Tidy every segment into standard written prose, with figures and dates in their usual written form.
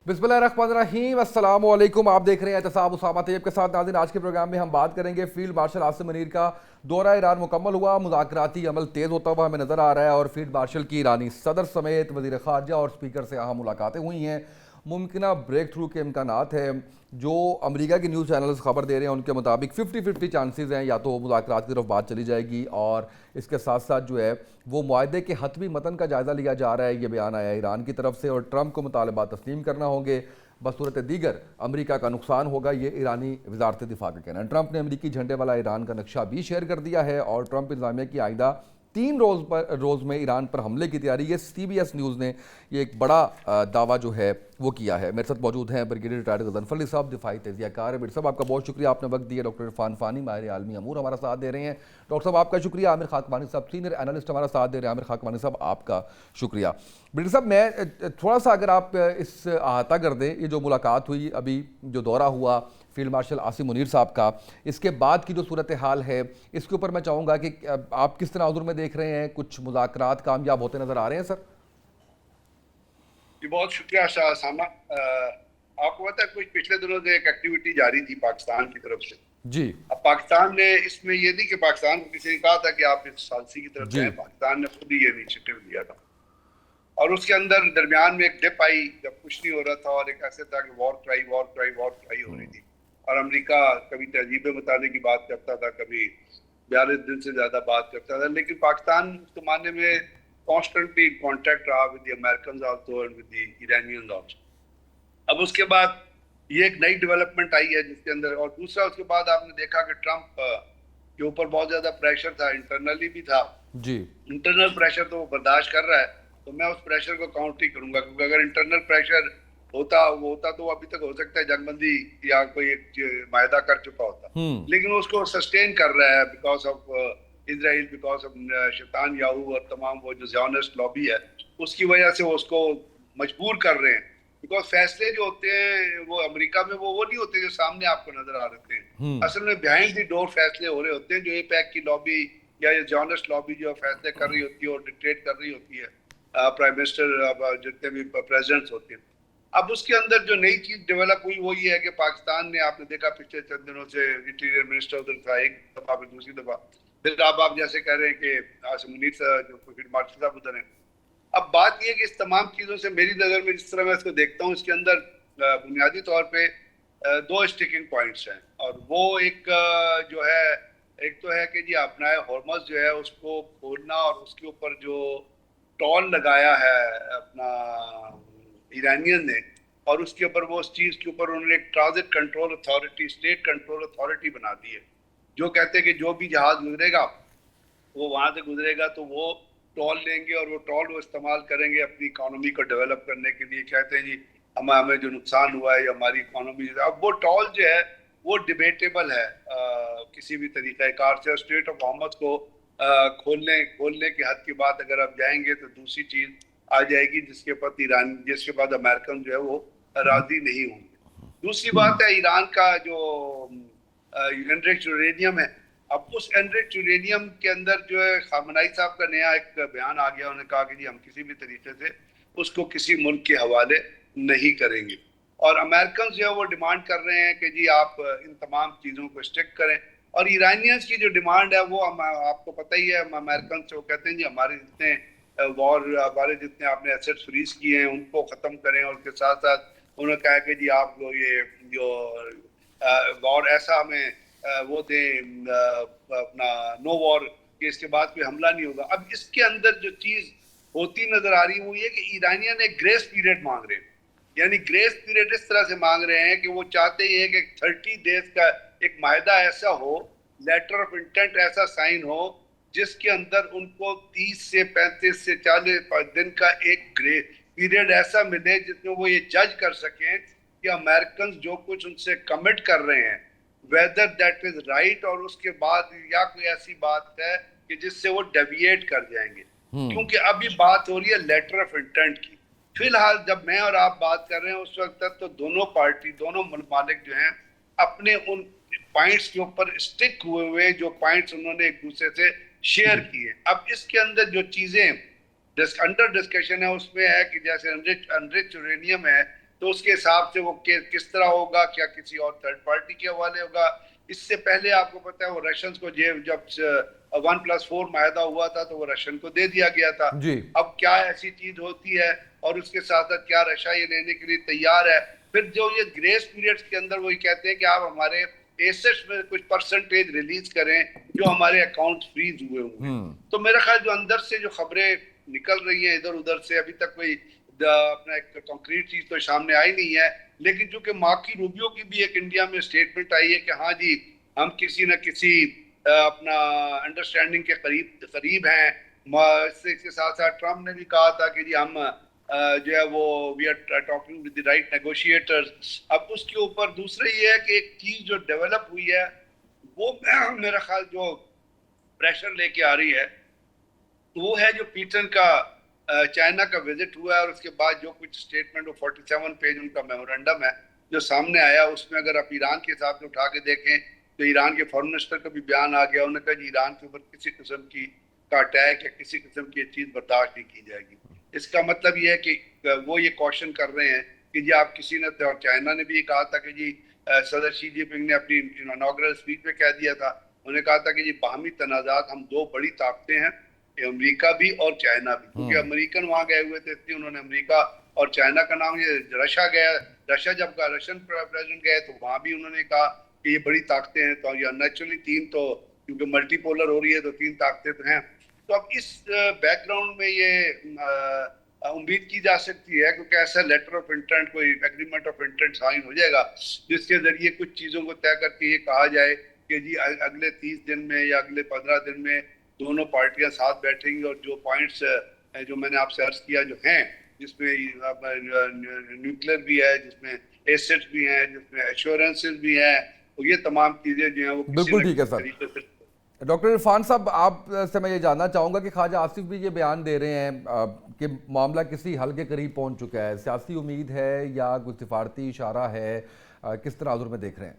बिस्मिल्लाहिर्रहमानिर्रहीम, अस्सलामु अलैकुम। आप देख रहे हैं एहतसाब उसामा तैयब के साथ। नाज़रीन, आज के प्रोग्राम में हम बात करेंगे फील्ड मार्शल आसिम मुनीर का दौरा ईरान मुकम्मल हुआ, मुज़ाकराती अमल तेज़ होता हुआ हमें नज़र आ रहा है और फील्ड मार्शल की ईरानी सदर समेत वज़ीर ख़ारजा और स्पीकर से अहम मुलाकातें हुई हैं। मुमकिन ब्रेक थ्रू के इम्कानात हैं। जो अमेरिका के न्यूज़ चैनल्स खबर दे रहे हैं उनके मुताबिक 50-50 चांसेस हैं, या तो मुज़ाकरात की तरफ बात चली जाएगी और इसके साथ साथ जो है वो मुआहदे के हतमी मतन का जायज़ा लिया जा रहा है। ये बयान आया ईरान की तरफ से और ट्रंप को मुतालबात तस्लीम करना होंगे, बसूरत दीगर अमेरिका का नुकसान होगा, ये ईरानी वजारत दिफा का कहना है। ट्रंप ने अमेरिकी झंडे वाला ईरान का नक्शा भी शेयर कर दिया है और ट्रंप इंतजामिया की आइंदा 3 रोज़ में ईरान पर हमले की तैयारी। ये CBS न्यूज़ ने ये एक बड़ा दावा जो है वो किया है। मेरे साथ मौजूद हैं ब्रिगेडियर रिटायर्ड गजनफर अली साहब, दिफाई तजियाकार। बिर साहब आपका बहुत शुक्रिया, आपने वक्त दिया। डॉक्टर इरफान फ़ानी माहिर आलमी अमूर हमारा साथ दे रहे हैं। डॉक्टर साहब आपका शुक्रिया। आमिर खाकवानी साहब सीनियर एनालिस्ट हमारा साथ दे रहे हैं। आमिर खाकवानी साहब आपका शुक्रिया। ब्रिगेडियर साहब, मैं थोड़ा सा अगर आप इस अहाता कर दें, ये जो मुलाकात हुई, अभी जो दौरा हुआ फील्ड मार्शल आसिम मुनीर साहब का, इसके बाद की जो सूरत हाल है, इसके ऊपर मैं चाहूँगा कि आप किस तनाजुर में देख रहे हैं? कुछ मुज़ाकरात कामयाब होते नज़र आ रहे हैं सर? जी, बहुत शुक्रिया शाह सामा। आपको पता है कुछ पिछले दिनों से एक एक्टिविटी जारी थी पाकिस्तान की तरफ से। जी अब पाकिस्तान ने इसमें ये नहीं कि पाकिस्तान को किसी ने कहा था कि आप इस सालसी की तरफ जी जाएं, पाकिस्तान ने खुद ही ये इनिशिएटिव लिया था। और उसके अंदर दरमियान में एक डिप आई जब कुछ नहीं हो रहा था और एक ऐसे था कि war try war try war try हो रही थी। और अमेरिका कभी तहजीबें बताने की बात करता था, कभी 42 दिन से ज्यादा बात करता था, लेकिन पाकिस्तान उस जमाने में कॉन्स्टेंटली कॉन्टेक्ट रहा with the American also and with the Iranians also. अब उसके बाद ये एक नई डेवलपमेंट आई है जिसके अंदर, और दूसरा उसके बाद आपने देखा कि ट्रंप के ऊपर बहुत ज्यादा प्रेशर था, इंटरनली भी था। जी इंटरनल प्रेशर तो वो बर्दाश्त कर रहा है, तो मैं उस प्रेशर को काउंटर ही करूंगा, क्योंकि अगर इंटरनल प्रेशर होता तो अभी तक हो सकता है जंगबंदी या कोई एक मायदा कर चुका होता। लेकिन उसको सस्टेन कर रहा है because of Israel, because of शैतान याहू और तमाम वो जो ज़ियोनिस्ट लॉबी है, उसकी वजह से वो उसको मजबूर कर रहे हैं। बिकॉज फैसले जो होते हैं वो अमेरिका में वो नहीं होते जो सामने आपको नजर आ रहे हैं। असल में बिहाइंड द डोर फैसले हो रहे होते हैं, जो एपैक की लॉबी या ये जॉर्नलिस्ट लॉबी जो फैसले कर रही होती है और डिक्टेट कर रही होती है प्राइम मिनिस्टर जितने भी प्रेसिडेंट्स होते हैं। अब उसके अंदर जो नई चीज डेवलप हुई वो ये है कि पाकिस्तान ने, आपने देखा पिछले चंद दिनों से इंटीरियर मिनिस्टर उधर था एक दफा, फिर दूसरी दफा, फिर अब आप जैसे कह रहे हैं कि आसिम मुनीर जो फील्ड मार्शल साहब उधर है। अब बात यह कि इस तमाम चीजों से मेरी नजर में जिस तरह मैं इसको देखता हूँ, इसके अंदर बुनियादी तौर पे दो स्टिकिंग पॉइंट्स हैं। और वो एक जो है, एक तो है कि जी अपना हॉर्मस जो है उसको खोलना और उसके ऊपर जो टॉल लगाया है अपना ईरानियन ने, और उसके ऊपर वो उस चीज के ऊपर उन्होंने एक transit control authority, state control authority बना दी है, जो कहते हैं कि जो भी जहाज गुजरेगा वो वहां से गुजरेगा तो वो टॉल लेंगे और वो टॉल वो इस्तेमाल करेंगे अपनी इकोनॉमी को डेवलप करने के लिए। कहते हैं जी हमें जो नुकसान हुआ है हमारी इकोनॉमी, अब वो टॉल जो है वो डिबेटेबल है किसी भी तरीका कार से। स्टेट ऑफ मोहम्मद को खोलने की हद की बात अगर आप जाएंगे तो दूसरी चीज आ जाएगी जिसके बाद अमेरिकन जो है वो राजी नहीं होंगे। दूसरी बात है ईरान का जो एनरिच्ड यूरेनियम है। अब उस एनरिच्ड यूरेनियम के अंदर जो है खामनाई साहब का नया एक बयान आ गया, उन्होंने कहा कि जी हम किसी भी तरीके से उसको किसी मुल्क के हवाले नहीं करेंगे। और अमेरिकन जो है वो डिमांड कर रहे हैं कि जी आप इन तमाम चीज़ों को स्टिक करें। और ईरानियंस की जो डिमांड है वो आपको पता ही है, अमेरिकन से वो कहते हैं जी हमारे जितने हमारे जितने आपने एसेट्स फ्रीज किए हैं उनको ख़त्म करें, और उसके साथ साथ उन्होंने कहा कि जी आप ये जो वॉर ऐसा हमें वो दें अपना नो वॉर के इसके बाद कोई हमला नहीं होगा। अब इसके अंदर जो चीज होती नजर आ रही है वो ये कि ईरानियन एक ग्रेस पीरियड मांग रहे हैं। यानी ग्रेस पीरियड इस तरह से मांग रहे हैं कि वो चाहते ही है कि 30 डेज का एक मायदा ऐसा हो, लेटर ऑफ इंटेंट ऐसा साइन हो जिसके अंदर उनको 30 से 35 से 40 दिन का एक ग्रेस पीरियड ऐसा मिले जिसमें वो ये जज कर सकें कि अमेरिकन जो कुछ उनसे कमिट कर रहे हैं वेदर दैट इज राइट, और उसके बाद या कोई ऐसी बात है कि जिससे वो डेविएट कर जाएंगे। क्योंकि अभी बात हो रही है लेटर ऑफ इंटेंट की। फिलहाल जब मैं और आप बात कर रहे हैं उस वक्त तक तो दोनों पार्टी, दोनों ममालिक जो हैं अपने उन पॉइंट्स के ऊपर स्टिक हुए हुए, जो पॉइंट्स उन्होंने एक दूसरे से शेयर किए। अब इसके अंदर जो चीजें अंडर डिस्कशन है उसमें है कि जैसे अनरिच यूरेनियम है, तो उसके हिसाब से वो किस तरह होगा, क्या किसी और थर्ड पार्टी के हवाले होगा। इससे पहले आपको पता है वो रशियन को जब 1+4 माहिदा हुआ था तो वो रशियन को दे दिया गया था। जी। अब क्या ऐसी चीज होती है और उसके साथ साथ क्या रशिया ये लेने के लिए तैयार है। फिर जो ये ग्रेस पीरियड्स के अंदर वही कहते हैं कि आप हमारे एसेट्स में कुछ परसेंटेज रिलीज करें जो हमारे अकाउंट फ्रीज हुए हुए हैं। तो मेरा ख्याल जो अंदर से जो खबरें निकल रही हैं इधर उधर से, अभी तक कोई अपना एक कॉन्क्रीट चीज तो सामने आई नहीं है। लेकिन चूंकि मार्को रूबियो की भी एक इंडिया में स्टेटमेंट आई है कि हाँ जी हम किसी न किसी अपना अंडरस्टैंडिंग के करीब हैं। इसके साथ साथ ट्रम्प ने भी कहा था कि जी हम जो है वो we are talking with the right negotiators. अब उसके ऊपर दूसरा ये है कि एक चीज जो डेवलप हुई है वो मेरा ख्याल जो प्रेशर लेके आ रही है वो है जो पीटन का चाइना का विजिट हुआ है और उसके बाद जो कुछ स्टेटमेंट, वो 47 पेज उनका मेमोरेंडम है जो सामने आया, उसमें अगर आप ईरान के हिसाब से उठा के देखें तो ईरान के फॉरेन मिनिस्टर का भी बयान आ गया। उन्होंने कहा ईरान के ऊपर किसी किस्म की का अटैक या किसी किस्म की चीज बर्दाश्त नहीं की जाएगी। इसका मतलब ये है कि वो ये क्वेश्चन कर रहे हैं कि जी आप किसी ने, और चाइना ने भी ये कहा था कि जी सदर शी जिनपिंग ने अपनी इनॉग्रल स्पीच में कह दिया था, उन्होंने कहा था कि जी बाहमी तनाजात हम दो बड़ी ताकतें हैं, अमेरिका भी और चाइना भी, क्योंकि अमेरिकन वहां गए हुए थे इसलिए उन्होंने अमेरिका और चाइना का नाम, ये रशिया गया, रशिया जब रशियन प्रेसिडेंट गए तो वहां भी उन्होंने कहा कि ये बड़ी ताकतें हैं। तो ये नेचुरली तीन, तो क्योंकि मल्टीपोलर हो रही है तो तीन ताकतें तो हैं। तो अब इस बैकग्राउंड में ये उम्मीद की जा सकती है क्योंकि ऐसा लेटर ऑफ इंटेंट, कोई एग्रीमेंट ऑफ इंटेंट साइन हो जाएगा जिसके जरिए कुछ चीजों को तय करके ये कहा जाए कि जी अगले 30 दिन में या अगले 15 दिन में दोनों पार्टियां साथ बैठेंगी और जो पॉइंट्स जो मैंने आपसे अर्ज किया जो हैं, जिसमें न्यूक्लियर भी है, जिसमें एसेट्स भी हैं, जिसमें एश्योरेंसेस भी हैं, तो ये तमाम चीजें जो हैं वो बिल्कुल ठीक है सर। डॉक्टर इरफान साहब, आप से मैं ये जानना चाहूँगा कि ख्वाजा आसिफ भी ये बयान दे रहे हैं कि मामला किसी हल के करीब पहुँच चुका है, सियासी उम्मीद है या कुछ सिफारती इशारा है, किस तनाजुर में देख रहे हैं?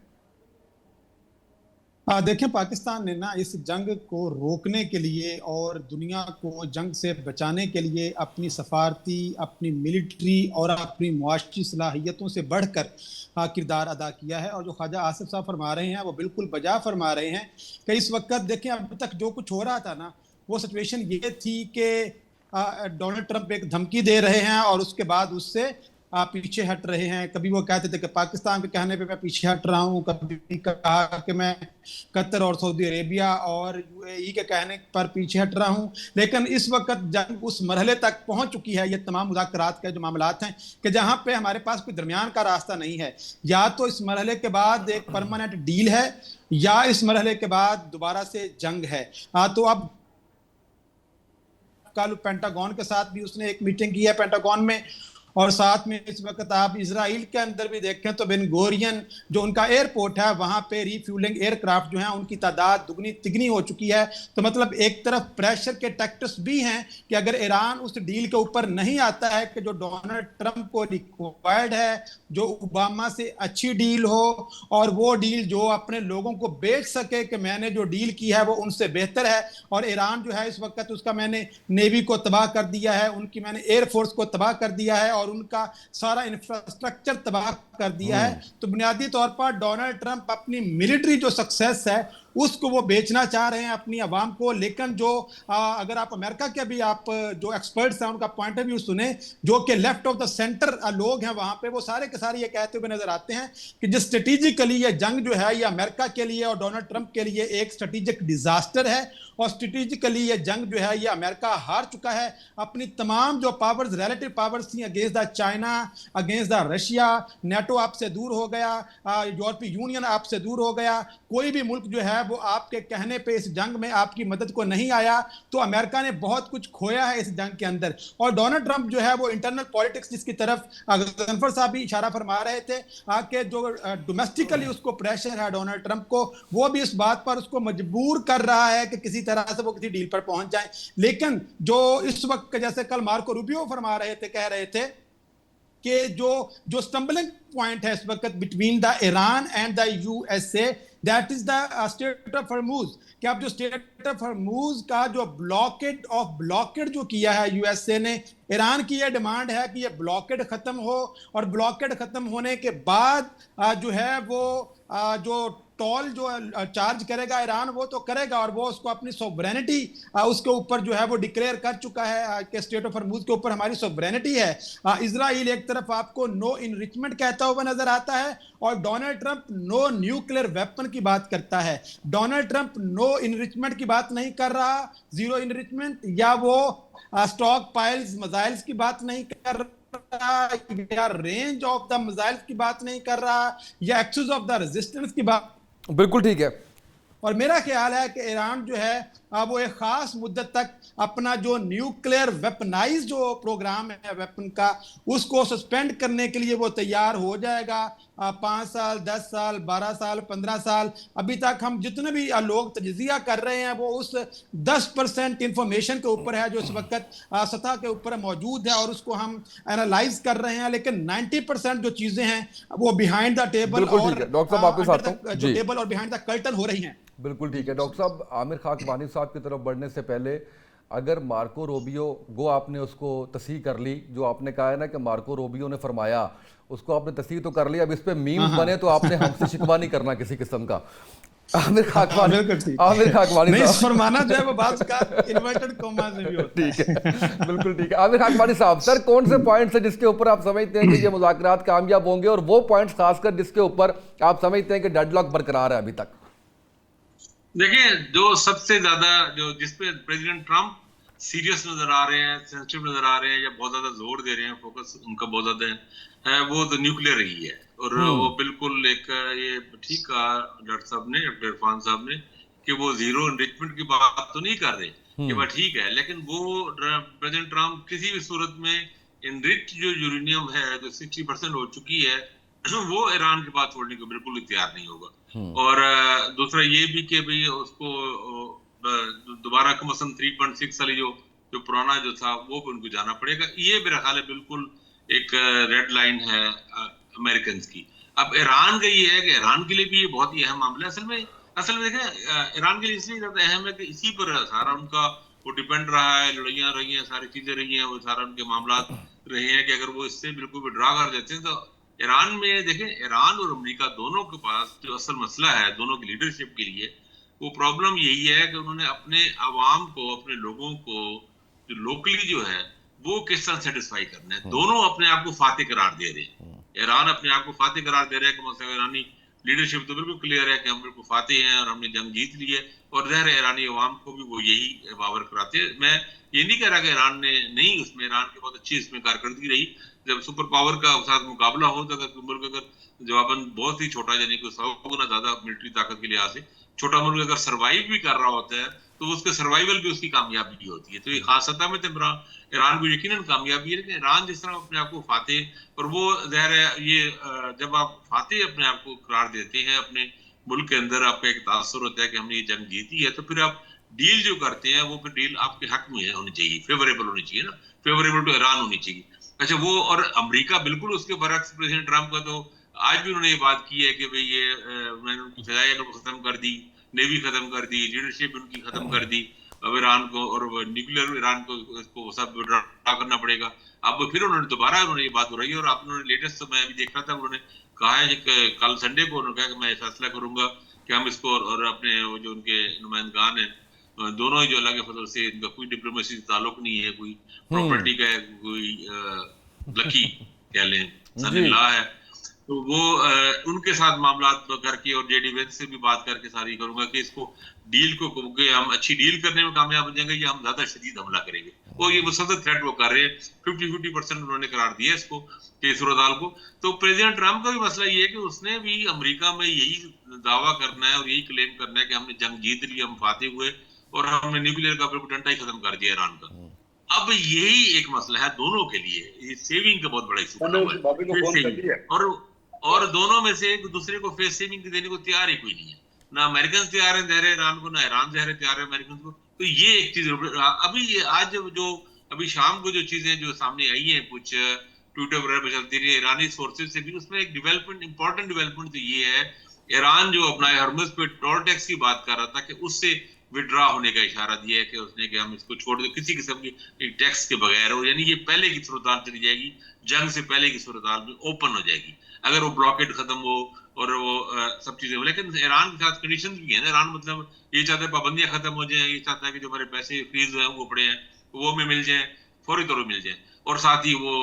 देखें, पाकिस्तान ने ना इस जंग को रोकने के लिए और दुनिया को जंग से बचाने के लिए अपनी सफारती, अपनी मिलिट्री और अपनी मुआशी सलाहियतों से बढ़कर किरदार अदा किया है। और जो ख्वाजा आसिफ साहब फरमा रहे हैं वो बिल्कुल बजा फरमा रहे हैं कि इस वक्त देखें अब तक जो कुछ हो रहा था ना, वो सिचुएशन ये थी कि डोनाल्ड ट्रंप एक धमकी दे रहे हैं और उसके बाद उससे पीछे हट रहे हैं। कभी वो कहते थे कि पाकिस्तान के कहने पे मैं पीछे हट रहा हूँ, कभी कहा कि मैं कतर और सऊदी अरेबिया और यूएई के कहने पर पीछे हट रहा हूँ। लेकिन इस वक्त जंग उस मरहले तक पहुंच चुकी है, ये तमाम मुज़ाकरात के जो मामलात हैं, कि जहां पे हमारे पास कोई दरमियान का रास्ता नहीं है। या तो इस मरहले के बाद एक परमानेंट डील है या इस मरहले के बाद दोबारा से जंग है। तो अब कल पेंटागन के साथ भी उसने एक मीटिंग की है पेंटागन में, और साथ में इस वक्त आप इजराइल के अंदर भी देखें तो बेन गोरियन जो उनका एयरपोर्ट है वहां पे रिफ्यूलिंग एयरक्राफ्ट जो है उनकी तादाद दुगनी तिगनी हो चुकी है। तो मतलब एक तरफ प्रेशर के टैक्टिक्स भी हैं कि अगर ईरान उस डील के ऊपर नहीं आता है कि जो डोनाल्ड ट्रंप को रिक्वायर्ड है, जो ओबामा से अच्छी डील हो और वो डील जो अपने लोगों को बेच सके कि मैंने जो डील की है वो उनसे बेहतर है। और ईरान जो है इस वक्त उसका मैंने नेवी को तबाह कर दिया है, उनकी मैंने एयरफोर्स को तबाह कर दिया है और उनका सारा इंफ्रास्ट्रक्चर तबाह कर दिया है। तो बुनियादी तौर पर डोनाल्ड ट्रंप अपनी मिलिट्री जो सक्सेस है उसको वो बेचना चाह रहे हैं अपनी आवाम को। लेकिन जो अगर आप अमेरिका के भी आप जो एक्सपर्ट्स हैं उनका पॉइंट ऑफ व्यू सुने, जो कि लेफ्ट ऑफ द सेंटर लोग हैं वहां पे, वो सारे के सारे ये कहते हुए नजर आते हैं कि जो स्ट्रेटेजिकली ये जंग जो है ये अमेरिका के लिए और डोनाल्ड ट्रंप के लिए एक स्ट्रेटेजिक डिजास्टर है। और स्ट्रेटेजिकली ये जंग जो है ये अमेरिका हार चुका है। अपनी तमाम जो पावर्स, रिलेटिव पावर्स थी, against the China, against the Russia, NATO आपसे दूर हो गया, यूरोपीय यूनियन आपसे दूर हो गया, कोई भी मुल्क जो है वो आपके कहने पे इस जंग में आपकी मदद को नहीं आया। तो अमेरिका ने बहुत कुछ खोया है इस जंग के अंदर। और डोनाल्ड ट्रंप जो है वो इंटरनल पॉलिटिक्स जिसकी तरफ गनफर साहब भी इशारा फरमा रहे थे कि जो डोमेस्टिकली उसको प्रेशर है डोनाल्ड ट्रंप को, वो भी इस बात पर उसको मजबूर कर रहा है कि किसी तरह से वो किसी डील पर पहुंच जाए। लेकिन जो इस वक्त जैसे कल मार्को रूबियो फरमा रहे थे, कह रहे थे कि जो स्टम्बलिंग पॉइंट है इस वक्त between the Iran and the USA, that is the state of Hormuz. कि अब जो स्टेट ऑफ हॉर्मुज का जो ब्लॉकेड जो किया है यूएसए ने, ईरान की यह डिमांड है कि यह ब्लॉकेड खत्म हो, और ब्लॉकेड खत्म होने के बाद जो है वो जो टोल जो चार्ज करेगा ईरान, वो तो करेगा, और वो उसको अपनी सोवरेनिटी उसके ऊपर जो है वो डिक्लेयर कर चुका है कि स्टेट ऑफ हॉर्मुज के ऊपर हमारी सोवरेनिटी है। इजराइल एक तरफ आपको नो इनरिचमेंट कहता हुआ नजर आता है, और Donald Trump no nuclear weapon की बात करता है। डोनाल्ड ट्रंप नो इनरिचमेंट की बात नहीं कर रहा, जीरो इनरिचमेंट, या वो स्टॉक पाइल्स मिसाइल्स की बात नहीं कर रहा, या रेंज ऑफ द मिसाइल्स की बात नहीं कर रहा, या एक्सेस ऑफ द रेजिस्टेंस की बात। बिल्कुल ठीक है। और मेरा ख्याल है कि ईरान जो है वो एक खास मुद्दत तक अपना जो न्यूक्लियर वेपनाइज जो प्रोग्राम है वेपन का, उसको सस्पेंड करने के लिए वो तैयार हो जाएगा। 5 साल, 10 साल, 12 साल, 15 साल, अभी तक हम जितने भी लोग तजिया कर रहे हैं वो उस 10% इंफॉर्मेशन के ऊपर है जो इस वक्त सतह के ऊपर मौजूद है, और उसको हम एनालाइज कर रहे हैं। लेकिन 90% जो चीजें हैं वो बिहाइंड द टेबल और डॉक्टर साहब आपके साथ हूं जो टेबल और बिहाइंड द कर्टन हो रही हैं। बिल्कुल ठीक है। डॉक्टर साहब, आमिर खाकवानी साहब की तरफ बढ़ने से पहले अगर मार्को रूबियो गो आपने उसको तस्हीह कर ली, जो आपने कहा है ना कि मार्को रूबियो ने फरमाया, उसको आपने तस्हीह तो कर लिया, अब इस पे मीम्स बने तो आपने हमसे शिकवा नहीं करना किसी किस्म का। आमिर खाकवानी नहीं, फरमाना जो है वो बात का इन्वर्टेड कॉमा से भी होता है। ठीक है, बिल्कुल ठीक है। आमिर खाकवानी साहब, सर कौन से पॉइंट्स है जिसके ऊपर आप समझते हैं कि ये मुज़ाकरात कामयाब होंगे, और वो पॉइंट्स खासकर जिसके ऊपर आप समझते हैं कि डेडलॉक बरकरार है अभी तक? देखिए, जो सबसे ज्यादा जिसपे प्रेसिडेंट ट्रंप सीरियस नजर आ रहे हैं, सेंसिटिव नजर आ रहे हैं, या बहुत ज्यादा जोर दे रहे हैं, फोकस उनका बहुत ज्यादा है, वो तो न्यूक्लियर रही है। और वो बिल्कुल एक ये ठीक कहा डॉक्टर साहब ने, डॉक्टर इरफान साहब ने, कि वो जीरो एनरिचमेंट की बात तो नहीं कर रहे कि वह ठीक है, लेकिन वो प्रेसिडेंट ट्रंप किसी भी सूरत में एनरिच जो यूरेनियम है जो 60% हो चुकी है वो ईरान के पास छोड़ने को बिल्कुल भी तैयार नहीं होगा। और दूसरा ये भी कि भाई उसको दोबारा कम से कम 3.6 वाली जो पुराना जो था वो भी उनको जाना पड़ेगा। ये मेरा ख्याल है बिल्कुल एक रेड लाइन है अमेरिकन की। अब ईरान का ये है कि ईरान के लिए भी ये बहुत ही अहम मामला है। असल में देखें, ईरान के लिए इसलिए ज्यादा अहम है कि इसी पर सारा उनका वो डिपेंड रहा है, लड़ाइयाँ रही हैं, सारी चीजें रही हैं, वो सारा उनके मामला रहे हैं कि अगर वो इससे बिल्कुल विड्रॉ कर देते हैं तो ईरान में देखें, ईरान और अमेरिका दोनों के पास जो असल मसला है दोनों की लीडरशिप के लिए, वो प्रॉब्लम यही है कि उन्होंने अपने अवाम को, अपने लोगों को जो लोकली जो है वो किस तरह सेटिस्फाई करना है। दोनों अपने आप को फातेह करार दे रहे हैं। ईरान अपने आप को फातेह करार दे रहा है कि मतलब ईरानी लीडरशिप तो बिल्कुल क्लियर है कि हम बिल्कुल फातेह हैं और हमने जंग जीत ली है, और ज़ाहिर है ईरानी अवाम को भी वो यही पावर कराते हैं। मैं ये नहीं कह रहा कि ईरान ने नहीं, उसमें ईरान की बहुत अच्छी इसमें कारकर्दगी रही। जब सुपर पावर का साथ मुकाबला हो तो अगर मुल्क अगर जवाबन बहुत ही छोटा, यानी कि 100 गुना ज्यादा मिलिट्री ताकत के लिहाज से छोटा मुल्क अगर सर्वाइव भी कर रहा होता है तो उसके सर्वाइवल भी उसकी कामयाबी होती है। तो ये खास सतह में तो ईरान को यकीनन कामयाबी है, लेकिन ईरान जिस तरह अपने आप को फातेह, और वो ज़ाहिर है ये जब आप फातेह अपने आप को करार देते हैं, अपने मुल्क के अंदर आपका एक तासुर होता है कि हमने ये जंग जीती है, तो फिर आप डील जो करते हैं वो फिर डील आपके हक में होनी चाहिए, फेवरेबल होनी चाहिए ना, फेवरेबल टू ईरान होनी चाहिए। अच्छा, वो और अमेरिका बिल्कुल उसके बरक्स, प्रेसिडेंट ट्रंप का तो आज भी उन्होंने ये बात की है कि भाई ये मैंने उनकी फिजाई खत्म कर दी, नेवी खत्म कर दी, लीडरशिप उनकी खत्म कर दी, अब ईरान को और न्यूक्लियर ईरान को इसको सब विड्रॉ करना पड़ेगा। अब फिर उन्होंने दोबारा उन्होंने ये बात दोहराई, और आप उन्होंने लेटेस्ट तो मैं अभी देख रहा था, उन्होंने कहा है कि कल संडे को उन्होंने कहा कि मैं फैसला करूंगा कि हम इसको, और अपने जो उनके नुमाइंदगान है दोनों ही जो अलग फसल से, इनका कोई डिप्लोमेसी ताल्लुक नहीं है, कोई प्रॉपर्टी का है, कोई लकी कह लें सनील्लाह है, तो वो उनके साथ मामला करके और जेडी वेंस से भी बात करके सारी करूंगा कि इसको डील को हम अच्छी डील करने में कामयाब हो जाएंगे या हम ज्यादा शदीद हमला करेंगे। और ये मुसलसल थ्रेट वो कर रहे हैं, 50% उन्होंने करार दिया इसको कि सूरत को। तो प्रेसिडेंट ट्रंप का भी मसला ये है कि उसने भी अमेरिका में यही दावा करना है और यही क्लेम करना है कि हमने जंग जीत ली, हम फातेह हुए और हमने न्यूक्लियर का बिल्कुल डंडा ही खत्म कर दिया ईरान का। अब यही एक मसला है दोनों के लिए, ये सेविंग का बहुत बड़ा इशू, और दोनों में से एक दूसरे को फेस सेविंग देने को तैयार ही कोई नहीं है, ना अमेरिकन तैयार है दे रहे ईरान को, ना ईरान दे रहे तैयार है अमेरिकन को। तो ये एक चीज अभी आज जो अभी शाम को जो चीजें जो सामने आई हैं कुछ ट्विटर वगैरह पे चलती रही ईरानी सोर्सेज से भी, उसमें एक डेवलपमेंट, इंपॉर्टेंट डेवलपमेंट तो ये है ईरान जो अपना हर्मुज पे टोल टैक्स की बात कर रहा था कि उससे विड्रॉ होने का इशारा दिया है कि उसने कि हम इसको छोड़ दो किसी किस्म की टैक्स के बगैर हो, यानी ये पहले की सूरत हाल चली जाएगी, जंग से पहले की सूरत हाल में ओपन हो जाएगी अगर वो ब्लॉकेड खत्म हो और वो सब चीजें हो। लेकिन ईरान के साथ कंडीशन भी है ना, ईरान मतलब ये चाहता है पाबंदियां खत्म हो जाए, ये चाहता है कि जो हमारे पैसे फ्रीज हुए हैं वो पड़े हैं वो में मिल जाए, फौरी तौर पर मिल जाए, और साथ ही वो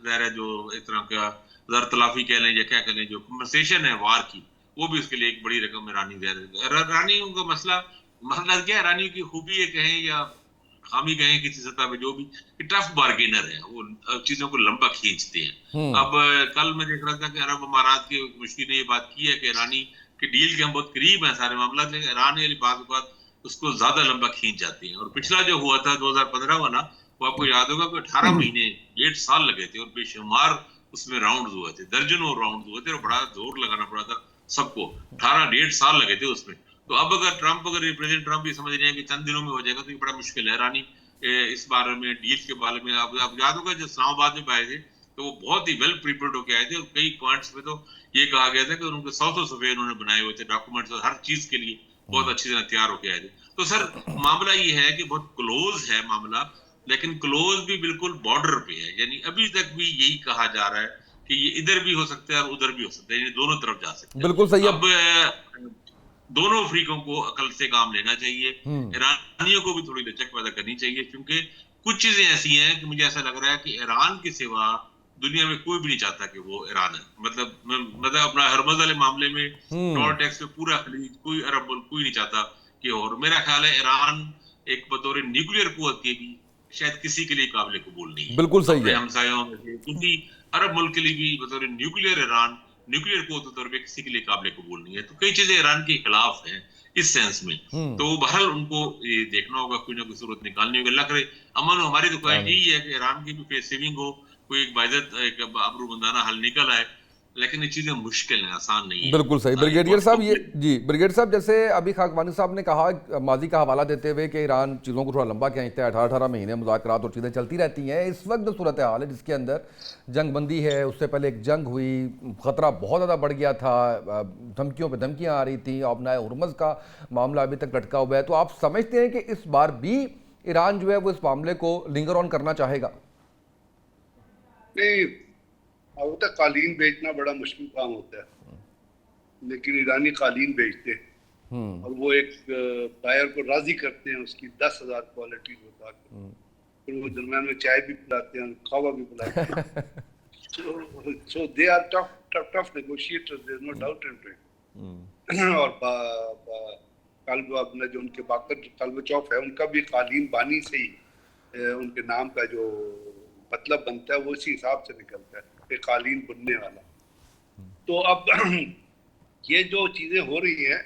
ज़ाहिर जो एक तरह का ज़र तलाफी कह लें या क्या कह लें जो कंपनसेशन है वार की, वो भी उसके लिए एक बड़ी रकम ईरानी ईरानियों का मसला क्या है, ईरानियों की खूबी है कहें या खामी कहें किसी सतह पे, जो भी टफ बार्गेनर है, वो चीजों को लंबा खींचते हैं। अब कल मैं देख रहा था कि अरब अमारात के मुश्किल ने ये बात की है कि ईरानी के डील के हम बहुत करीब हैं सारे मामला, लेकिन ईरान वाली बात उसको ज्यादा लंबा खींच जाती है। और पिछला जो हुआ था 2015 वाला, वो आपको याद होगा कि 18 महीने 1.5 साल लगे थे और बेशुमार उसमें राउंड हुए थे, दर्जनों राउंड हुए थे और बड़ा जोर लगाना पड़ा था सबको, 1.5 साल लगे थे उसमें। तो अब अगर प्रेसिडेंट ट्रम्प भी समझ रहे हैं कि चंद दिनों में हो जाएगा, तो ये बड़ा मुश्किल है। ईरानी इस बारे में डील के बारे में आप याद होगा जो इस्लामाबाद में आए थे तो वो बहुत ही वेल प्रिपेयर्ड होके आए थे, और कई पॉइंट्स पे तो ये कहा गया था कि उनके 100 सफ़े उन्होंने बनाए हुए थे डॉक्यूमेंट्स, और हर चीज के लिए बहुत अच्छी तरह तैयार होके आए थे। तो सर मामला ये है कि बहुत क्लोज है मामला, लेकिन क्लोज भी बिल्कुल बॉर्डर पे है, यानी अभी तक भी यही कहा जा रहा है कि ये इधर भी हो सकता है और उधर भी हो सकता है, ये दोनों तरफ जा सकते हैं। बिल्कुल सही। अब दोनों अफ्रीकों को अकल से काम लेना चाहिए, ईरानियों को भी थोड़ी लचक पैदा करनी चाहिए, क्योंकि कुछ चीजें ऐसी हैं कि मुझे ऐसा लग रहा है कि ईरान के सिवा दुनिया में कोई भी नहीं चाहता कि वो ईरान है। मतलब अपना हरमज वाले मामले में टोल टैक्स पे पूरा खलीज, कोई अरब मुल्क कोई नहीं चाहता कि, और मेरा ख्याल है ईरान एक बतौर न्यूक्लियर कुव्वत के भी शायद किसी के लिए काबिल कबूल नहीं है। बिल्कुल सही है। हमसायों में से किसी अरब मुल्क के लिए भी बतौर न्यूक्लियर को तौर पे किसी के लिए काबिल कबूल नहीं है। तो कई चीजें ईरान के खिलाफ हैं इस सेंस में, तो बहरहाल उनको ये देखना होगा, कोई ना कोई सूरत निकालनी होगी। अल्लाह करे अमन हो। हमारी तो ख्वाहिश यही है कि ईरान की भी फेस सेविंग हो, कोई एक बाइज्जत एक आबरूमंदाना हल निकल आए, लेकिन ये चीजें मुश्किल हैं, आसान नहीं है। बिल्कुल सही ब्रिगेडियर साहब। ये जी ब्रिगेडियर साहब, जैसे अभी खाकवानी साहब ने कहा माजी का हवाला देते हुए कि ईरान चीज़ों को थोड़ा लंबा खींचता है, 18 महीने मुज़ाकरात और चीज़ें चलती रहती हैं। इस वक्त जो सूरत हाल है जिसके अंदर जंग बंदी है, उससे पहले एक जंग हुई, ख़तरा बहुत ज़्यादा बढ़ गया था, धमकियों पर धमकियाँ आ रही थी, अपना हुर्मुज़ का मामला अभी तक लटका हुआ है। तो आप समझते हैं कि इस बार भी ईरान जो है वो इस मामले को लिंगर ऑन करना चाहेगा? नहीं, अब तक कालीन बेचना बड़ा मुश्किल काम होता है, लेकिन ईरानी कालीन बेचते हैं और वो एक बायर को राजी करते हैं उसकी 10,000 क्वालिटी बता के, फिर वो दरम्यान में चाय भी पिलाते हैं, खावा भी पिलाते हैं। so they are tough negotiators, there is no doubt in it। और कल्ब अपना जो उनके बाकर कल्ब चौफ है, उनका भी कालीन बानी से ही उनके नाम का जो मतलब बनता है वो इसी हिसाब से निकलता है, एक कालीन बुनने वाला। तो अब ये जो चीजें हो रही हैं,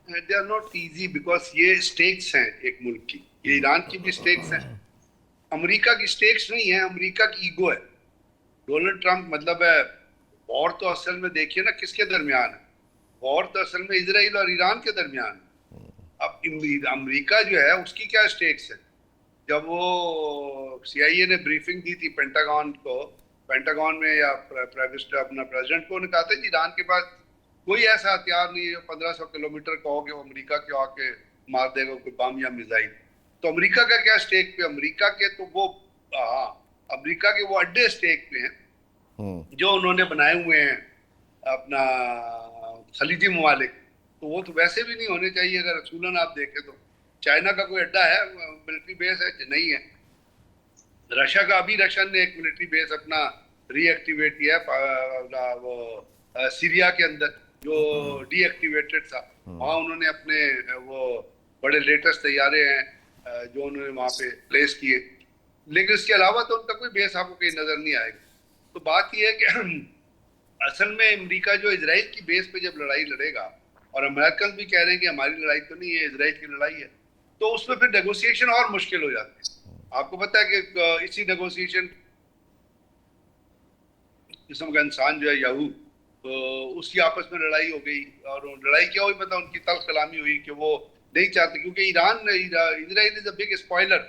they are not easy, because ये स्टेक्स हैं एक मुल्क की, ये ईरान की भी स्टेक्स हैं, अमेरिका की स्टेक्स नहीं है, अमेरिका की ईगो है। डोनाल्ड ट्रंप मतलब है, वॉर तो असल में देखिए ना किसके दरमियान है, वॉर तो असल में इजराइल और ईरान के दरमियान है। अब अमेरिका जो है उसकी क्या स्टेक्स है? जब वो CIA ने ब्रीफिंग दी थी पेंटागन को, पेंटागन में या अपना प्रेसिडेंट को, उन्होंने कहा था कि ईरान के पास कोई ऐसा हथियार नहीं है जो 1500 किलोमीटर का हो कि वो अमेरिका के आके मार देगा कोई बम या मिसाइल। तो अमेरिका का क्या स्टेक पे? अमेरिका के तो वो अमेरिका के वो अड्डे स्टेक पे हैं जो उन्होंने बनाए हुए हैं अपना खलीजी ममालिक, तो वो तो वैसे भी नहीं होने चाहिए। अगर रसूलन आप देखें तो चाइना का कोई अड्डा है, मिलिट्री बेस है? नहीं है। रशिया का अभी रशियन ने एक मिलिट्री बेस अपना रीएक्टिवेट किया वो सीरिया के अंदर जो डीएक्टिवेटेड था, वहाँ उन्होंने अपने वो बड़े लेटेस्ट तैयारे हैं जो उन्होंने वहाँ पे प्लेस किए, लेकिन इसके अलावा तो उनका कोई बेस आपको कहीं नजर नहीं आएगा। तो बात यह है कि असल में अमेरिका जो इजराइल की बेस पे जब लड़ाई लड़ेगा, और अमेरिकन भी कह रहे हैं कि हमारी लड़ाई तो नहीं है, इजराइल की लड़ाई है, तो उसमें फिर नेगोशिएशन और मुश्किल हो जाते हैं। आपको पता है कि इसी नेगोशिएशन किस्म का इंसान जो है याहू, तो उसकी आपस में लड़ाई हो गई, और लड़ाई क्या हुई पता, उनकी तल्ख कलामी हुई कि वो नहीं चाहते, क्योंकि Israel is a big spoiler.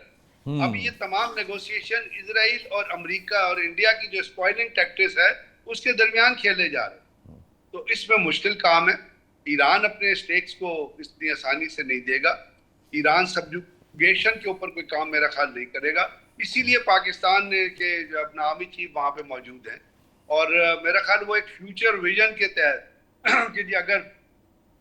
अब ये तमाम नेगोशिएशन इजराइल और अमेरिका और इंडिया की जो स्पॉइलिंग टैक्टिक्स है उसके दरमियान खेले जा रहे हैं, तो इसमें मुश्किल काम है। ईरान अपने स्टेक्स को इतनी आसानी से नहीं देगा। ईरान सब्जुगेशन के ऊपर कोई काम मेरा ख्याल नहीं करेगा। इसीलिए पाकिस्तान के जो अपना आर्मी चीफ वहां पे मौजूद है, और मेरा ख्याल वो एक फ्यूचर विजन के तहत कि जी अगर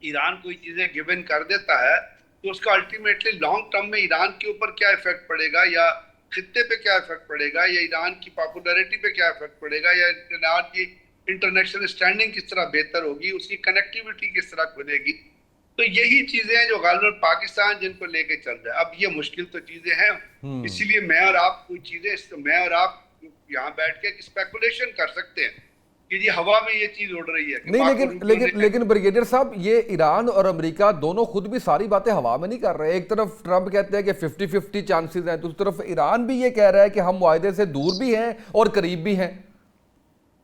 ईरान कोई चीजें गिवन कर देता है तो उसका अल्टीमेटली लॉन्ग टर्म में ईरान के ऊपर क्या इफेक्ट पड़ेगा, या खित्ते पे क्या इफेक्ट पड़ेगा, या ईरान की पॉपुलैरिटी पे क्या इफेक्ट पड़ेगा, या ईरान की इंटरनेशनल स्टैंडिंग किस तरह बेहतर होगी, उसकी कनेक्टिविटी किस तरह खुलेगी। तो यही चीजें हैं जो गालिबन पाकिस्तान जिनको लेके चल रहा है। अब ये मुश्किल तो चीजें हैं, इसीलिए मैं और आप कोई चीजें, मैं और आप यहाँ बैठ के स्पेकुलेशन कर सकते हैं कि जी हवा में ये चीज उड़ रही है। नहीं, लेकिन ब्रिगेडियर साहब, ये ईरान और अमेरिका दोनों खुद भी सारी बातें हवा में नहीं कर रहे। एक तरफ ट्रंप कहते हैं कि 50-50 चांसेस हैं, दूसरी तरफ ईरान भी ये कह रहा है कि हम वायदे से दूर भी हैं और करीब भी हैं।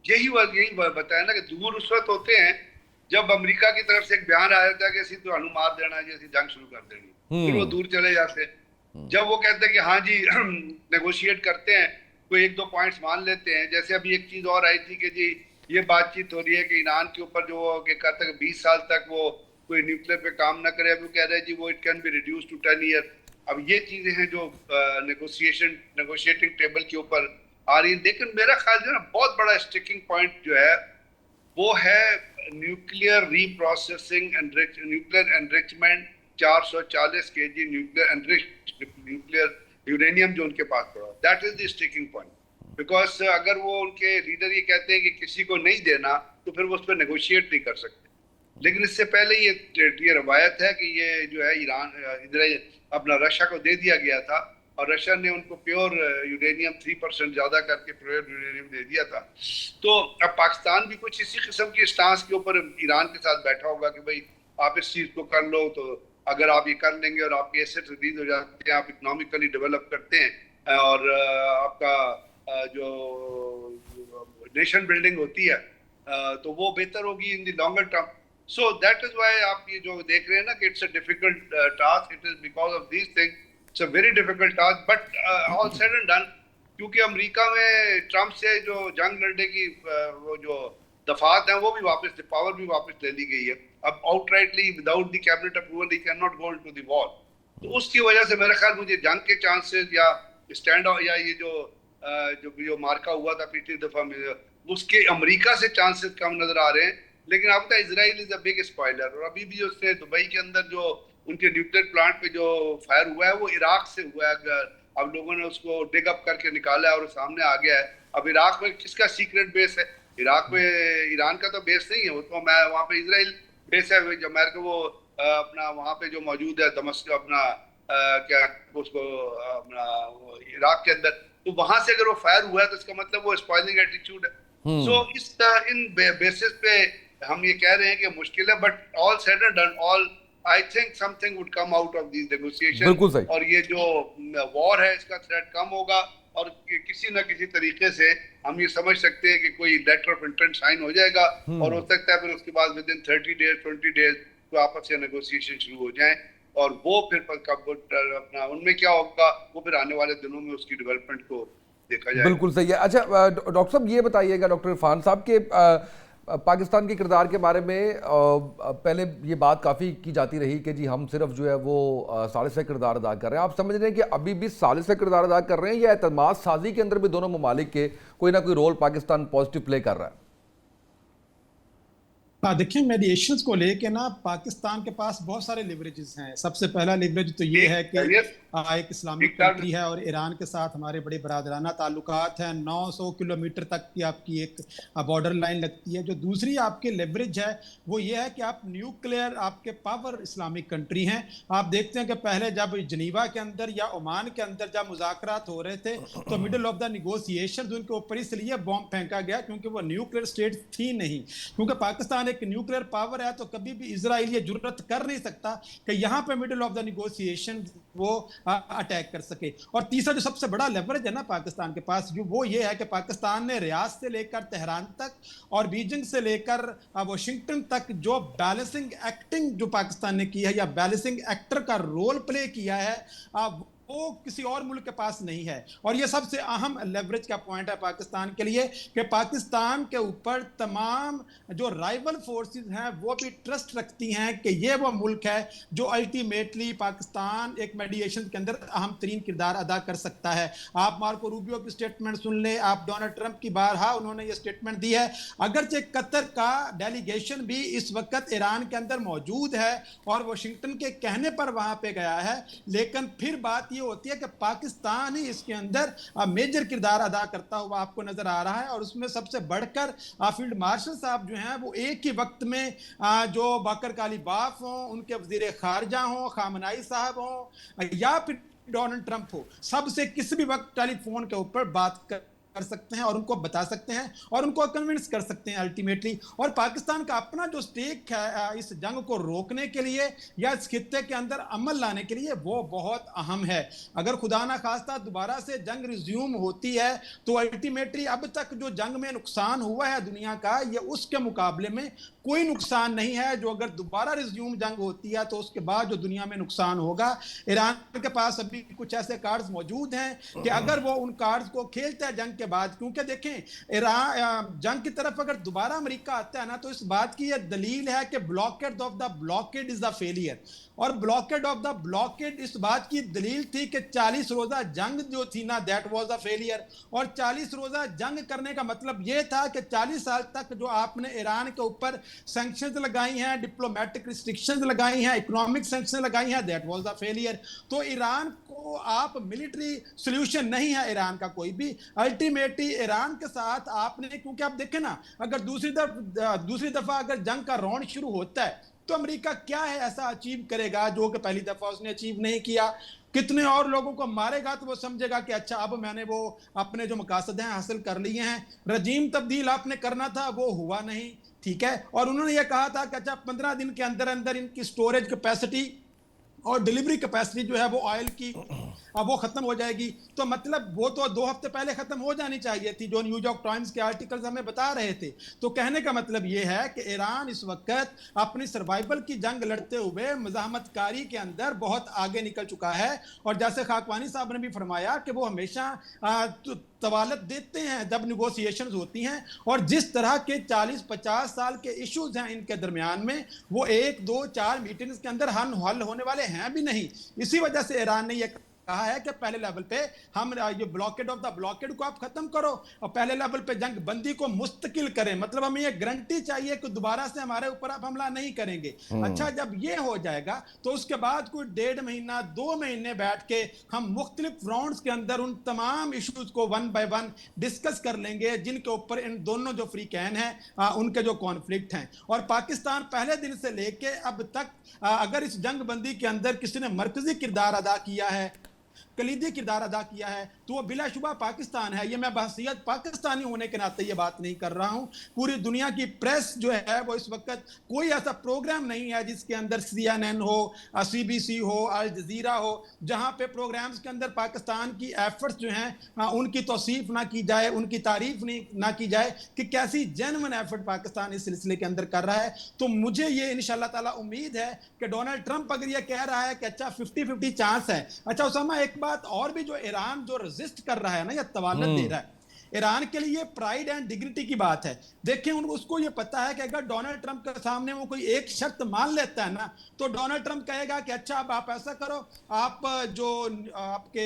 यही बताया ना कि दूर उस वक्त होते हैं जब अमेरिका की तरफ से एक बयान आया था कि असी तो मार देना है, जैसी जंग शुरू कर देनी, फिर वो दूर चले जाते। जब वो कहते हैं कि हाँ जी नेगोशिएट करते हैं, कोई 1-2 पॉइंट्स मान लेते हैं। जैसे अभी एक चीज और आई थी कि जी ये बातचीत हो रही है कि ईरान के ऊपर जो कहता है कि 20 साल तक वो कोई न्यूक्लियर पे काम ना करे। अभी कह रहे हैं जी वो it can be reduce to 10 year. अब ये चीजें हैं जो नेगोशिएटिंग टेबल के ऊपर आ रही है। लेकिन मेरा ख्याल जो है ना, बहुत बड़ा स्टिकिंग पॉइंट जो है वो है nuclear reprocessing, nuclear enrichment. 440 kg nuclear uranium जो उनके पास पड़ा, that is the sticking point. Because अगर वो उनके लीडर ये कहते हैं कि किसी को नहीं देना, तो फिर वो उस पर नेगोशिएट नहीं कर सकते। लेकिन इससे पहले ये रवायत है कि ये जो है ईरान इधर अपना रशिया को दे दिया गया था, और रशिया ने उनको प्योर यूरेनियम 3% ज्यादा करके प्योर यूरेनियम दे दिया था। तो अब पाकिस्तान भी कुछ इसी किस्म की स्टांस के ऊपर ईरान के साथ बैठा होगा कि भाई आप इस चीज को कर लो, तो अगर आप ये कर लेंगे और आपके एसेट रिलीज हो जाते हैं, आप इकोनॉमिकली डेवलप करते हैं और आपका जो नेशन बिल्डिंग होती है तो वो बेहतर होगी in the longer term. So that is why आप ये जो देख रहे हैं ना कि it's a difficult task, it is because of these things, it's a very difficult task. But all said and done, क्योंकि अमेरिका में ट्रम्प से जो जंग लड़ने की वो जो दफात है वो भी वापस, पावर भी वापस ले ली गई है। अब outrightly without the cabinet approval he can not go into the war. तो उसकी वजह से मेरे ख्याल मुझे जंग के चांसेस या स्टैंड ऑफ या ये जो मार्का हुआ था पिछली दफा में, उसके अमेरिका से चांसेस कम नजर आ रहे हैं। लेकिन अब तक Israel is a big spoiler, और अभी भी उससे दुबई के अंदर जो उनके न्यूक्लियर प्लांट पे जो फायर हुआ है वो इराक से हुआ है। अब लोगों ने उसको डिग अप करके निकाला है और सामने आ गया है। अब इराक में किसका सीक्रेट बेस है? इराक में ईरान का तो बेस नहीं है, वो तो मैं वहाँ पे इजराइल बेस है। जो अमेरिका वो अपना वहाँ पे जो मौजूद है दमस्क अपना क्या उसको अपना इराक के अंदर, तो वहां से अगर वो फायर हुआ है तो इसका मतलब वो स्पॉइलिंग एटीट्यूड है। सो इन बेसिस पे हम ये कह रहे हैं कि मुश्किल है, but all said and done, all I think something would come out of this negotiation, और ये जो वॉर है इसका थ्रेट कम होगा, और किसी न किसी तरीके से हम ये समझ सकते हैं कि कोई लेटर ऑफ इंटेंट साइन हो जाएगा, और हो सकता है फिर उसके बाद विद इन 30 डेज 20 डेज तो आपस में नेगोशिएशन शुरू हो जाए, और वो फिर अपना उनमें क्या होगा वो फिर आने वाले दिनों में उसकी डेवलपमेंट को देखा जाएगा। बिल्कुल सही है। अच्छा डॉक्टर साहब ये बताइएगा, डॉक्टर इरफान साहब के पाकिस्तान के किरदार के बारे में पहले ये बात काफ़ी की जाती रही कि जी हम सिर्फ जो है वो सालिसा किरदार अदा कर रहे हैं। आप समझ रहे हैं कि अभी भी सालिसा किरदार अदा कर रहे हैं, या एतमाद साजी के अंदर भी दोनों ममालिक के कोई ना कोई रोल पाकिस्तान पॉजिटिव प्ले कर रहा है? देखिए, मेडिएशंस को लेके ना पाकिस्तान के पास बहुत सारे लिवरेजेस हैं। सबसे पहला लिवरेज तो ये है कि एक इस्लामिक कंट्री है और ईरान के साथ हमारे बड़े बरादराना ताल्लुकात हैं। 900 किलोमीटर तक की आपकी एक बॉर्डर लाइन लगती है। जो दूसरी आपके लिवरेज है वो ये है कि आप न्यूक्लियर आपके पावर इस्लामिक कंट्री हैं। आप देखते हैं कि पहले जब जनीवा के अंदर या ओमान के अंदर जब मुज़ाकरात हो रहे थे तो मिडल ऑफ द निगोशिएशन उनके ऊपर इसलिए बॉम्ब फेंका गया क्योंकि वो न्यूक्लियर स्टेट थी नहीं। क्योंकि पाकिस्तान एक न्यूक्लियर पावर है तो कभी भी इजराइल ये जुर्रत कर नहीं सकता कि यहाँ पे मिडिल ऑफ द निगोशिएशन वो अटैक कर सके। और तीसरा जो सबसे बड़ा लेवरेज है ना पाकिस्तान के पास, जो वो ये है कि पाकिस्तान ने रियाद से लेकर तेहरान तक और बीजिंग से लेकर वाशिंगटन तक जो बैलेंसिंग एक्टिंग जो पाकिस्तान ने की है या बैलेंसिंग एक्टर का रोल प्ले किया है, वो किसी और मुल्क के पास नहीं है। और ये सबसे अहम लेवरेज का पॉइंट है पाकिस्तान के लिए कि पाकिस्तान के ऊपर तमाम जो राइवल फोर्सेस हैं वो भी ट्रस्ट रखती हैं कि ये वो मुल्क है जो अल्टीमेटली पाकिस्तान एक मेडिएशन के अंदर अहम तरीन किरदार अदा कर सकता है। आप मार्को रूबियो की स्टेटमेंट सुन ले, आप डोनाल्ड ट्रंप की बारहा उन्होंने ये स्टेटमेंट दी है। अगरचे कतर का डेलीगेशन भी इस वक्त ईरान के अंदर मौजूद है और वाशिंगटन के कहने पर वहां पे गया है, लेकिन फिर बात ये होती है कि पाकिस्तान ही इसके अंदर मेजर किरदार अदा करता हुआ आपको नजर आ रहा है। और उसमें सबसे बढ़कर फील्ड मार्शल साहब जो हैं वो एक ही वक्त में जो बाकर कालीबाफ हो, उनके वजीर खारजा हो, खामनाई साहब हो या फिर डोनाल्ड ट्रंप हो, सबसे किसी भी वक्त टेलीफोन के ऊपर बात कर सकते हैं और उनको बता सकते हैं और उनको कन्विंस कर सकते हैं अल्टीमेटली। और पाकिस्तान का अपना जो स्टेक है इस जंग को रोकने के लिए या इस खित्ते के अंदर अमल लाने के लिए वो बहुत अहम है। अगर खुदा ना खास्ता दोबारा से जंग रिज्यूम होती है तो अल्टीमेटली अब तक जो जंग में नुकसान हुआ है दुनिया का, ये उसके मुकाबले में कोई नुकसान नहीं है जो अगर दोबारा रिज्यूम जंग होती है तो उसके बाद जो दुनिया में नुकसान होगा। ईरान के पास अभी कुछ ऐसे कार्ड्स मौजूद हैं कि अगर वो उन कार्ड्स को खेलता है जंग के बाद, क्योंकि देखें ईरान जंग की तरफ अगर दोबारा अमेरिका आता है ना तो इस बात की यह दलील है कि blockade of the blockade is the failure. और ब्लॉकेड ऑफ द ब्लॉकेड इस बात की दलील थी कि 40 रोजा जंग जो थी ना दैट वाज अ फेलियर। और 40 रोजा जंग करने का मतलब यह था कि 40 साल तक जो आपने ईरान के ऊपर सैंक्शंस लगाई हैं, डिप्लोमेटिक रिस्ट्रिक्शंस लगाई हैं, इकोनॉमिक सैंक्शंस लगाई हैं, दैट वाज अ फेलियर। तो ईरान को आप मिलिट्री सॉल्यूशन नहीं है ईरान का कोई भी, अल्टीमेटली ईरान के साथ आपने, क्योंकि आप देखें ना अगर दूसरी दफा अगर जंग का राउंड शुरू होता है तो अमेरिका क्या है ऐसा अचीव करेगा जो कि पहली दफा उसने अचीव नहीं किया। कितने और लोगों को मारेगा तो वो समझेगा कि अच्छा अब मैंने वो अपने जो मकासद हैं हासिल कर लिए हैं। रजीम तब्दील आपने करना था वो हुआ नहीं, ठीक है। और उन्होंने ये कहा था कि अच्छा 15 दिन के अंदर अंदर इनकी स्टोरेज कैपेसिटी और डिलीवरी कैपेसिटी जो है वो ऑयल की अब वो खत्म हो जाएगी। तो मतलब वो तो 2 हफ्ते पहले खत्म हो जानी चाहिए थी, जो न्यूयॉर्क टाइम्स के आर्टिकल्स हमें बता रहे थे। तो कहने का मतलब ये है कि ईरान इस वक्त अपनी सर्वाइवल की जंग लड़ते हुए मज़ाहमतकारी के अंदर बहुत आगे निकल चुका है। और जैसे खाकवानी साहब ने भी फरमाया कि वो हमेशा तवालत देते हैं जब निगोसिएशंस होती हैं, और जिस तरह के 40-50 साल के इश्यूज हैं इनके दरमियान में वो 1-2-4 मीटिंग्स के अंदर हल होने वाले हैं भी नहीं। इसी वजह से ईरान ने यह कहा है कि पहले लेवल पे हम ये ब्लॉकेड ऑफ द ब्लॉकेड को आप खत्म करो और पहले लेवल पे जंग बंदी को मुस्तकिल करें। मतलब हमें ये गारंटी चाहिए कि दोबारा से हमारे ऊपर आप हमला नहीं करेंगे। अच्छा, जब ये हो जाएगा तो उसके बाद कोई 1.5 महीना 2 महीने बैठ के हम मुख्तलिफ राउंड्स के अंदर उन तमाम इश्यूज को 1 बाय 1 डिस्कस कर लेंगे जिनके ऊपर इन दोनों जो फ्री कैन हैं उनके जो कॉन्फ्लिक्ट हैं। और पाकिस्तान पहले दिन से लेके अब तक अगर इस जंग बंदी के अंदर किसी ने मरकजी किरदार अदा किया है, कलीदी किरदार अदा किया है, तो वो बिलाशुबा पाकिस्तान है। ये मैं बहसियत पाकिस्तानी होने के नाते ये बात नहीं कर रहा हूँ। पूरी दुनिया की प्रेस जो है वो इस वक्त कोई ऐसा प्रोग्राम नहीं है जिसके अंदर CNN हो, CBC हो, अल जजीरा हो, जहाँ पे प्रोग्राम्स के अंदर पाकिस्तान की एफर्ट्स जो हैं उनकी तौसीफ ना की जाए, उनकी तारीफ ना की जाए कि कैसी जेन्युइन एफर्ट पाकिस्तान इस सिलसिले के अंदर कर रहा है। तो मुझे ये इंशाल्लाह ताला उम्मीद है कि डोनाल्ड ट्रंप अगर ये कह रहा है कि अच्छा 50-50 चांस है। अच्छा उसामा, एक बात और भी, जो ईरान जो रेजिस्ट कर रहा है ना या तवालत दे रहा है, ईरान के लिए प्राइड एंड डिग्निटी की बात है। देखें उसको ये पता है कि अगर डोनाल्ड ट्रंप के सामने वो कोई एक शर्त मान लेता है ना तो डोनाल्ड ट्रंप कहेगा कि अच्छा अब आप ऐसा करो, आप जो आपके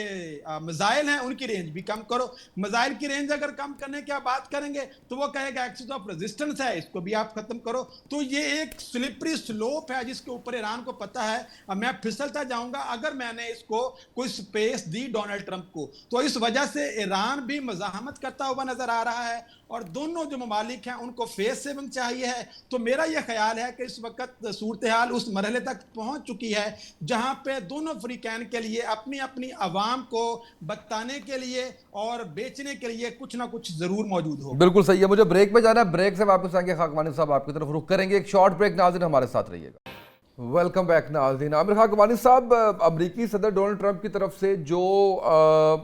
मिसाइल हैं उनकी रेंज भी कम करो। मिसाइल की रेंज अगर कम करने की आप बात करेंगे तो वो कहेगा एक्सिस ऑफ रेजिस्टेंस है, इसको भी आप खत्म करो। तो ये एक स्लिपरी स्लोप है जिसके ऊपर ईरान को पता है मैं फिसलता जाऊंगा अगर मैंने इसको कोई स्पेस दी डोनाल्ड ट्रंप को। तो इस वजह से ईरान भी मज़ाहमत करता हुआ नजर आ रहा है और दोनों जो ममालिक हैं उनको फेस सेविंग चाहिए है। तो मेरा यह ख्याल है कि इस वक्त सूरत हाल उस मरहले तक पहुंच चुकी है जहां पे दोनों फ्रीकैन के लिए अपनी अपनी आवाम को बताने के लिए और बेचने के लिए कुछ ना कुछ जरूर मौजूद हो। बिल्कुल सही है। मुझे ब्रेक पे जाना है, ब्रेक से वापस आएंगे, खाकवानी साहब आपकी तरफ रुख करेंगे। एक शॉर्ट ब्रेक, नाज़रीन हमारे साथ रहिएगा। वेलकम बैक नाज़रीन। आमिर खाकवानी साहब, अमरीकी सदर डोनाल्ड ट्रंप की तरफ से जो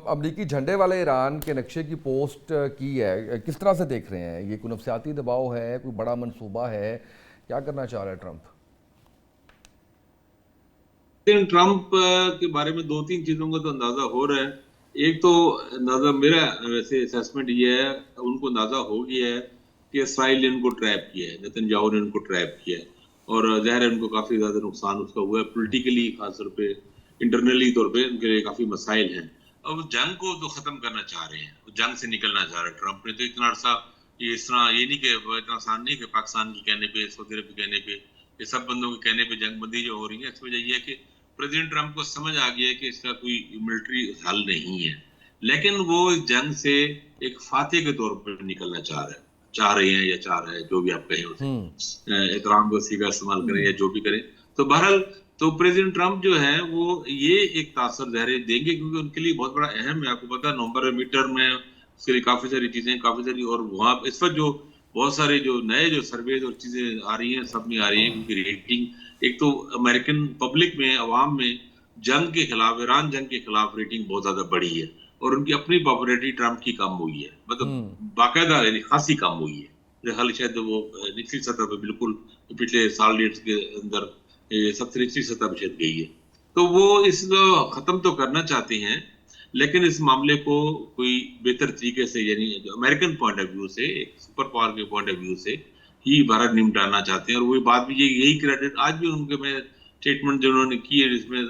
अमरीकी झंडे वाले ईरान के नक्शे की पोस्ट की है, किस तरह से देख रहे हैं? ये कोई नफसियाती दबाव है, कोई बड़ा मंसूबा है, क्या करना चाह रहा है ट्रंप? प्रेसिडेंट ट्रंप के बारे में 2-3 चीजों का तो अंदाजा हो रहा है। एक तो अंदाजा मेरा वैसे असेसमेंट ये है, उनको अंदाजा हो गया है कि इसराइल ने उनको ट्रैप किया है, नेतन्याहू ने उनको ट्रैप किया है और ज़ाहिर है उनको काफी ज्यादा नुकसान उसका हुआ है पॉलिटिकली, खासतौर पे इंटरनली तौर पे उनके लिए काफी मसाइल हैं। अब जंग को तो खत्म करना चाह रहे हैं, जंग से निकलना चाह रहे हैं ट्रंप ने। तो इतना अर्सा ये इस तरह ये नहीं कि इतना आसान नहीं कि पाकिस्तान के कहने पे, सऊदी अरब के कहने पे, ये सब बंदों के कहने पे जंग बंदी जो हो रही है, इस वजह ये है कि प्रेसिडेंट ट्रंप को समझ आ गया है कि इसका कोई मिलिट्री हल नहीं है, लेकिन वो इस जंग से एक फातेह के तौर पर निकलना चाह रहे हैं या चाह रहा है, जो भी आप कहें उसे, एहतराम को सीधा इस्तेमाल करें या जो भी करें। तो बहरहाल तो प्रेसिडेंट ट्रंप जो है वो ये एक तासर ज़ाहिर देंगे, क्योंकि उनके लिए बहुत बड़ा अहम है। आपको पता है नवंबर में मीटर में उसके लिए काफी सारी चीजें, काफी सारी, और वहाँ इस वक्त जो बहुत सारे जो नए जो सर्वेज और चीजें आ रही हैं, सब में आ रही है क्योंकि रेटिंग, एक तो अमेरिकन पब्लिक में, अवाम में जंग के खिलाफ, ईरान जंग के खिलाफ रेटिंग बहुत ज्यादा बढ़ी है और उनकी अपनी पॉपुलैरिटी ट्रंप की कम हुई है, मतलब बाकायदा खासी कम हुई है। हाल शायद वो निचली सतह पे बिल्कुल पिछले साल डेढ़ के अंदर सबसे निचली सतह पे शायद गई है। तो वो इसको खत्म तो करना चाहते हैं, लेकिन इस मामले को कोई बेहतर तरीके से, यानी अमेरिकन पॉइंट ऑफ व्यू से, एक सुपर पावर के पॉइंट ऑफ व्यू से ही भारत निपटाना चाहते हैं। और वो बात भी यही क्रेडिट आज भी उनके में स्टेटमेंट जो उन्होंने की है, जिसमें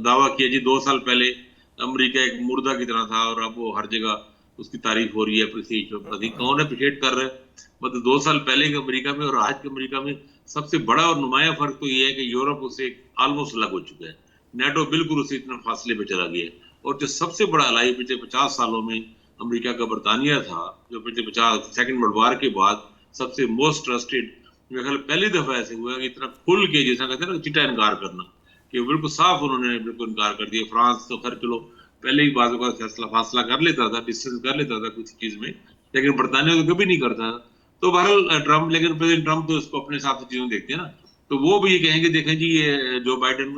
दावा किया जी 2 साल पहले अमेरिका एक मुर्दा की तरह था और अब वो हर जगह उसकी तारीफ हो रही है, कौन अप्रिशिएट कर रहा है। मतलब 2 साल पहले के अमेरिका में और आज के अमेरिका में सबसे बड़ा और नुमाया फर्क तो ये है कि यूरोप उसे ऑलमोस्ट अलग हो चुका है, नेटो बिल्कुल उसे इतना फासले पे चला गया, और जो सबसे बड़ा अलाई पिछले 50 सालों में अमेरिका का बरतानिया था, जो पिछले 50 सेकंड वर्ल्ड वॉर के बाद सबसे मोस्ट ट्रस्टेड, मेरे ख्याल पहली दफा ऐसे हुआ कि इतना खुल के, जैसा कहते हैं ना चिट्टा इनकार करना, कि बिल्कुल साफ उन्होंने बिल्कुल इनकार कर दिया। फ्रांस तो खैर चलो पहले ही बाजू का फासला कर लेता था, डिस्टेंस कर लेता था कुछ चीज में, लेकिन बरतानिया तो कभी नहीं करता। तो बहरहाल ट्रम्प, लेकिन प्रेसिडेंट ट्रम्प तो इसको अपने हिसाब से चीजों देखते हैं ना, तो वो भी ये कहेंगे देखें जी ये जो बाइडेन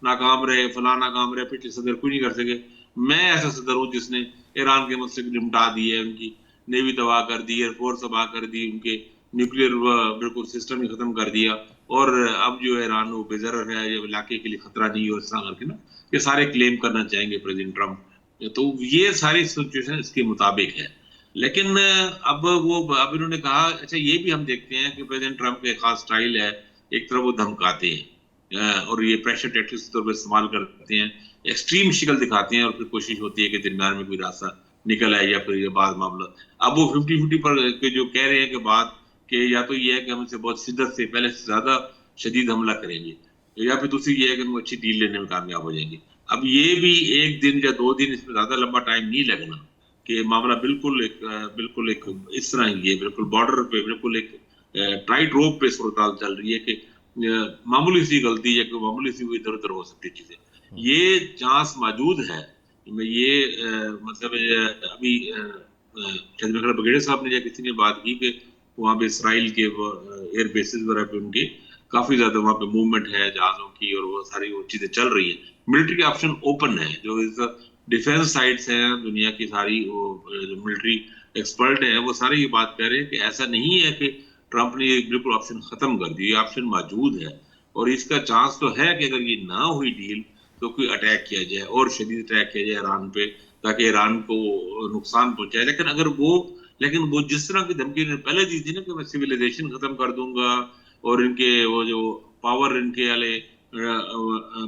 नाकाम रहे, फला नाकाम रहे, पिछले सदर कोई नहीं कर सके, मैं ऐसा सदर हूँ जिसने ईरान के मसले को निपटा दी है, उनकी नेवी तबाह कर दी, एयरफोर्स तबाह कर दी, उनके न्यूक्लियर बिल्कुल सिस्टम ही खत्म कर दिया, और अब जो है ईरान वो बेजर है, ये इलाके के लिए खतरा नहीं है, और इस तरह करके ना ये सारे क्लेम करना चाहेंगे प्रेसिडेंट ट्रम्प। तो ये सारी सिचुएशन इसके मुताबिक है। लेकिन अब अब इन्होंने कहा, अच्छा ये भी हम देखते हैं कि प्रेसिडेंट ट्रम्प का एक खास स्टाइल है, एक तरफ वो धमकाते हैं और ये प्रेशर टैक्टिक्स के तौर पर इस्तेमाल करते हैं, एक्सट्रीम शिकल दिखाते हैं, और फिर कोशिश होती है कि दरमियान में कोई रास्ता निकल आए, या फिर ये बात मामला अब वो 50-50 पर जो कह रहे हैं कि बात कि या तो ये है कि हम इसे बहुत शिद्दत से पहले से ज्यादा शदीद हमला करेंगे, या फिर दूसरी ये है कि हम अच्छी डील लेने में कामयाब हो जाएंगे। अब ये भी 1 दिन या 2 दिन, इसमें ज्यादा लंबा टाइम नहीं लगना कि मामला बिल्कुल एक इस तरह ही है, बिल्कुल बॉर्डर पे बिल्कुल एक टाइट रोप पे सूरत चल रही है कि मामूली सी गलती या मामूली सी इधर उधर हो सकती चीजें, ये चांस मौजूद है। ये मतलब अभी चंद्रशेखर बघेड़े साहब ने या किसी ने बात की कि वहाँ पे इसराइल के एयर बेसिस वगैरह पे उनके काफी ज्यादा वहाँ पे मूवमेंट है जहाजों की, और वो सारी वो चीजें चल रही है। मिलिट्री के ऑप्शन ओपन है, जो इस डिफेंस साइट्स हैं दुनिया की सारी, वो जो मिलिट्री एक्सपर्ट है वो सारे ये बात कह रहे हैं कि ऐसा नहीं है कि ट्रंप ने बिल्कुल ऑप्शन खत्म कर दिया, ऑप्शन मौजूद है, और इसका चांस तो है कि अगर ये ना हुई डील तो कोई अटैक किया जाए, और शदीद अटैक किया जाए ईरान पे, ताकि ईरान को नुकसान पहुंचाए। लेकिन वो जिस तरह की धमकी ने पहले दी थी ना कि मैं सिविलाइजेशन खत्म कर दूंगा, और इनके वो जो पावर, इनके वाले